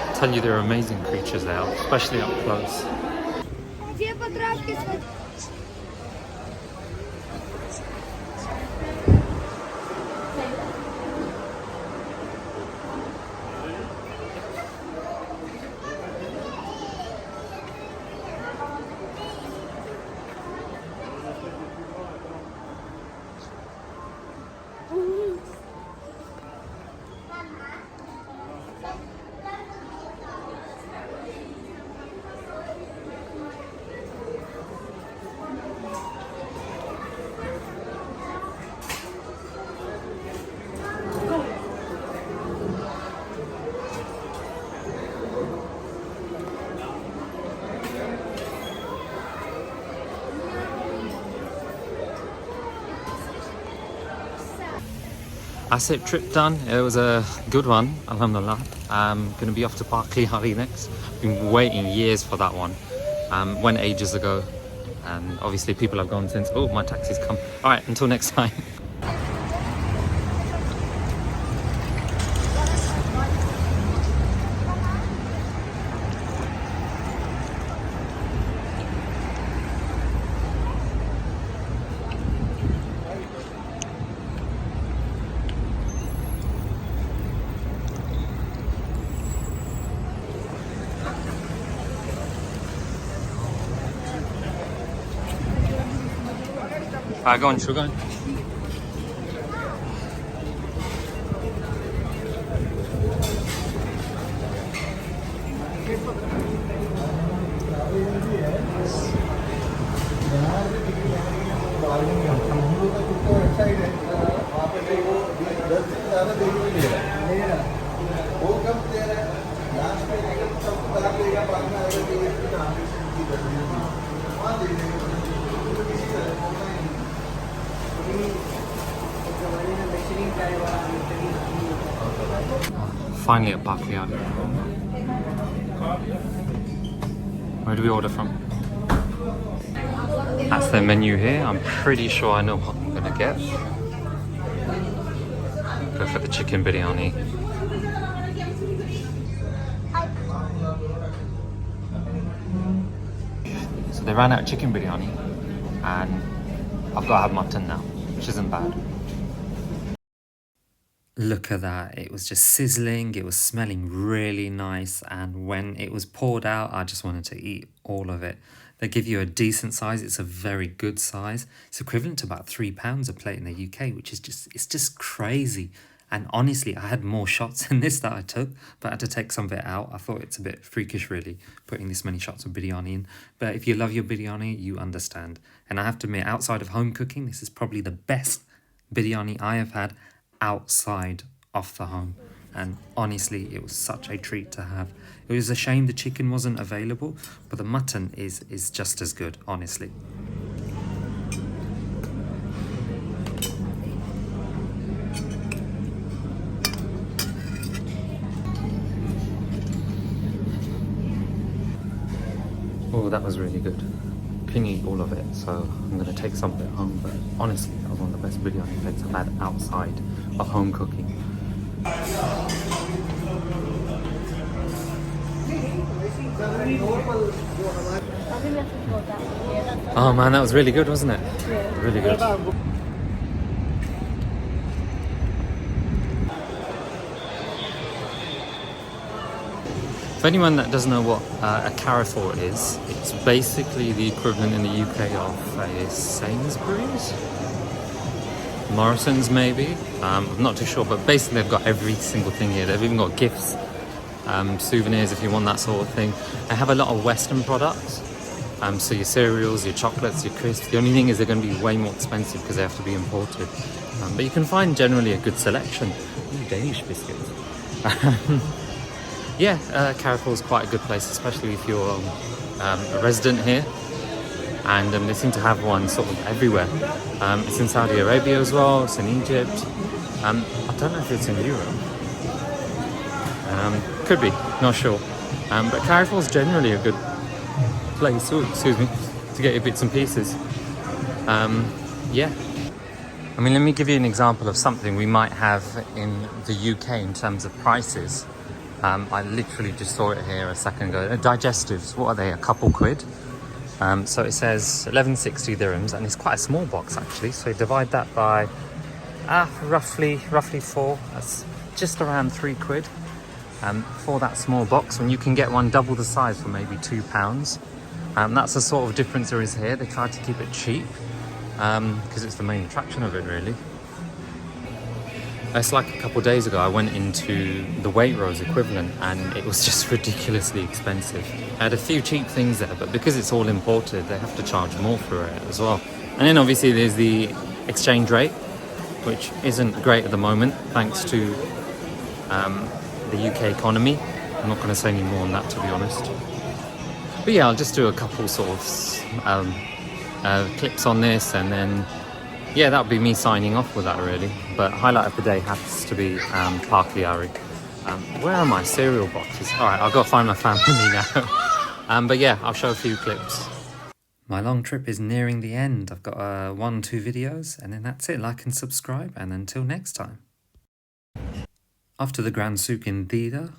I tell you, they're amazing creatures there, especially up close. That's it, trip done. It was a good one, alhamdulillah. I'm going to be off to Park Liyari next. Been waiting years for that one. Went ages ago, and obviously people have gone since. Oh, my taxi's come. All right, until next time. Alright, go on, should we go on? Finally at Liyari. Where do we order from? That's their menu here. I'm pretty sure I know what I'm gonna get. Go for the chicken biryani. So they ran out of chicken biryani and I've got to have mutton now, which isn't bad. Look at that, it was just sizzling, it was smelling really nice, and when it was poured out, I just wanted to eat all of it. They give you a decent size, it's a very good size. It's equivalent to about £3 a plate in the UK, which is just crazy. And honestly, I had more shots than this that I took, but I had to take some of it out. I thought it's a bit freakish really, putting this many shots of biryani in. But if you love your biryani, you understand. And I have to admit, outside of home cooking, this is probably the best biryani I have had outside of the home. And honestly, it was such a treat to have. It was a shame the chicken wasn't available, but the mutton is just as good, honestly. Oh, that was really good. Couldn't eat all of it, so I'm going to take some of it home. But honestly, that was one of the best biryani plates I've had outside of home cooking. Oh man, that was really good, wasn't it? Yeah. Really good. For anyone that doesn't know what a Carrefour is, it's basically the equivalent in the UK of a Sainsbury's? Morrison's maybe? I'm not too sure, but basically they've got every single thing here. They've even got gifts, souvenirs if you want that sort of thing. They have a lot of Western products, so your cereals, your chocolates, your crisps. The only thing is they're going to be way more expensive because they have to be imported. But you can find generally a good selection. Ooh, Danish biscuits. Yeah, Carrefour is quite a good place, especially if you're a resident here. And they seem to have one sort of everywhere. It's in Saudi Arabia as well, it's in Egypt. I don't know if it's in Europe. Could be, not sure. But Carrefour is generally a good place, excuse me, to get your bits and pieces. Yeah. I mean, let me give you an example of something we might have in the UK in terms of prices. I literally just saw it here a second ago. Digestives, what are they? A couple quid. So it says 1160 dirhams, and it's quite a small box actually. So you divide that by roughly 4. That's just around 3 quid for that small box. When you can get one double the size for maybe £2. That's the sort of difference there is here. They try to keep it cheap because it's the main attraction of it really. It's like a couple of days ago I went into the Waitrose equivalent and it was just ridiculously expensive. I had a few cheap things there, but because it's all imported they have to charge more for it as well. And then obviously there's the exchange rate, which isn't great at the moment thanks to the UK economy. I'm not going to say any more on that, to be honest. But yeah, I'll just do a couple sort of clips on this, and then yeah, that would be me signing off with that really. But highlight of the day has to be Park Liyari. Where are my cereal boxes? Alright, I'll go find my family now. But yeah, I'll show a few clips. My long trip is nearing the end. I've got 1-2 videos and then that's it. Like and subscribe, and until next time. After the Grand Souq in Diera,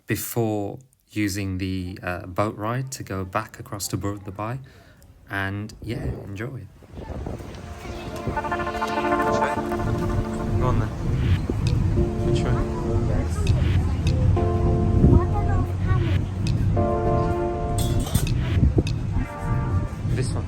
before using the boat ride to go back across to Burj Dubai, and yeah, enjoy. Go on then. Which way? This one.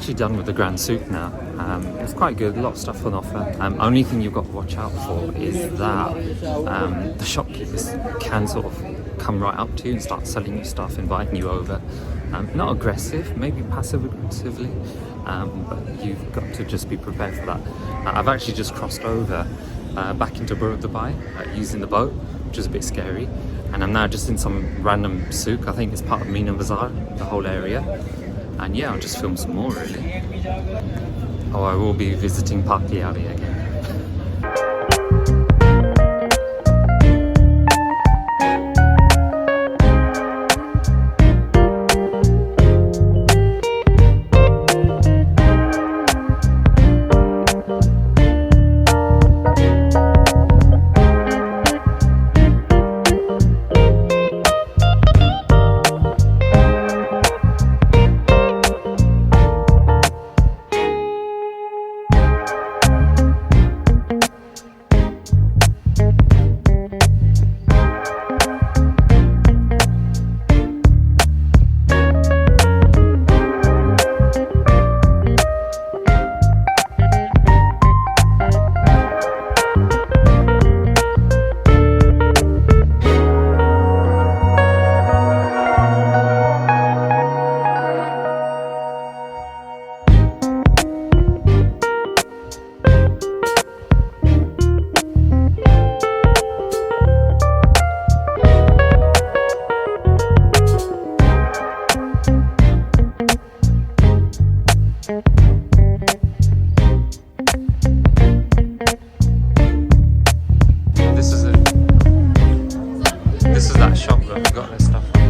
actually done with the Grand Souq now. It's quite good, a lot of stuff on offer. Only thing you've got to watch out for is that the shopkeepers can sort of come right up to you and start selling you stuff, inviting you over. Not aggressive, maybe passive aggressively, but you've got to just be prepared for that. I've actually just crossed over back into Dubai using the boat, which is a bit scary, and I'm now just in some random souk. I think it's part of Mina Bazaar, the whole area, and yeah, I'll just film some more really. Oh, I will be visiting Park Liyari again. This is that shop that we got this stuff from.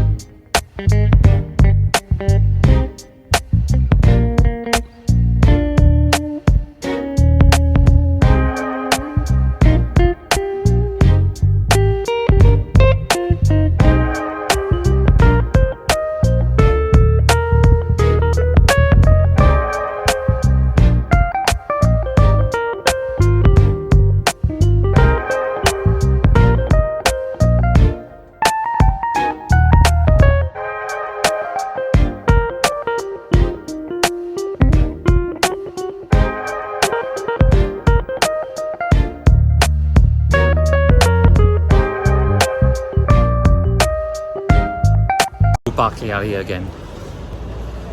Liyari again.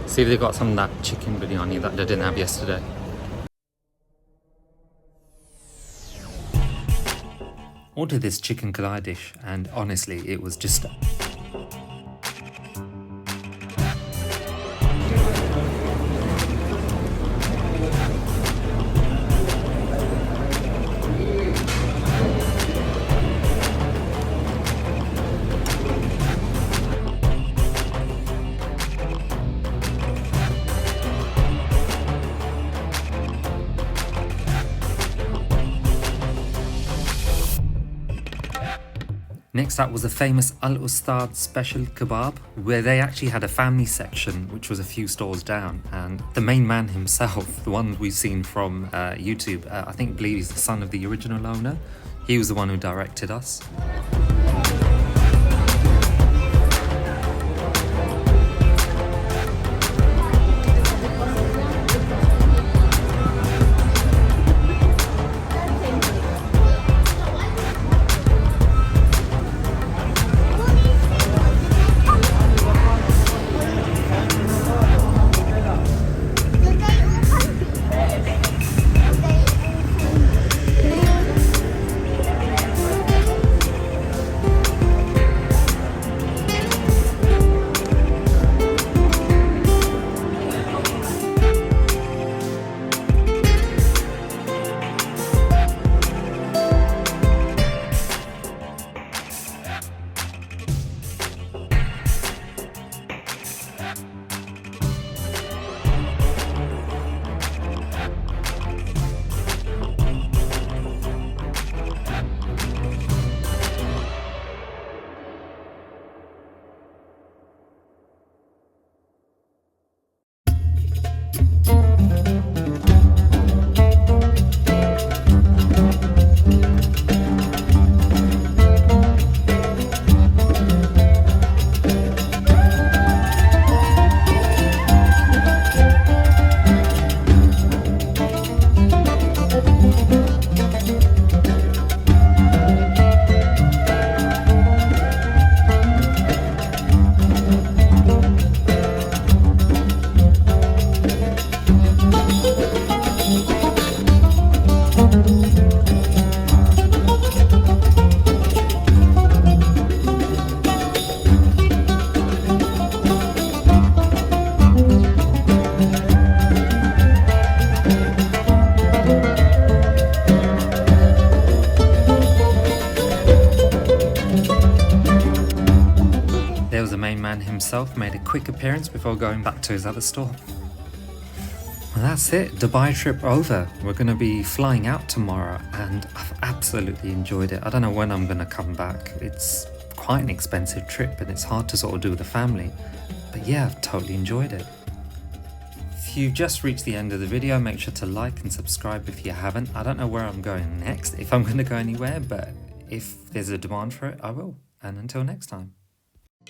See if they got some of that chicken biryani that they didn't have yesterday. Ordered this chicken kalai dish and honestly it was just Next up was the famous Al Ustad special kebab, where they actually had a family section which was a few stores down, and the main man himself, the one we've seen from YouTube, I believe he's the son of the original owner. He was the one who directed us. There was the main man himself, made a quick appearance before going back to his other store. Well, that's it, Dubai trip over. We're going to be flying out tomorrow and I've absolutely enjoyed it. I don't know when I'm going to come back. It's quite an expensive trip and it's hard to sort of do with the family. But yeah, I've totally enjoyed it. If you've just reached the end of the video, make sure to like and subscribe if you haven't. I don't know where I'm going next, if I'm going to go anywhere, but if there's a demand for it, I will. And until next time.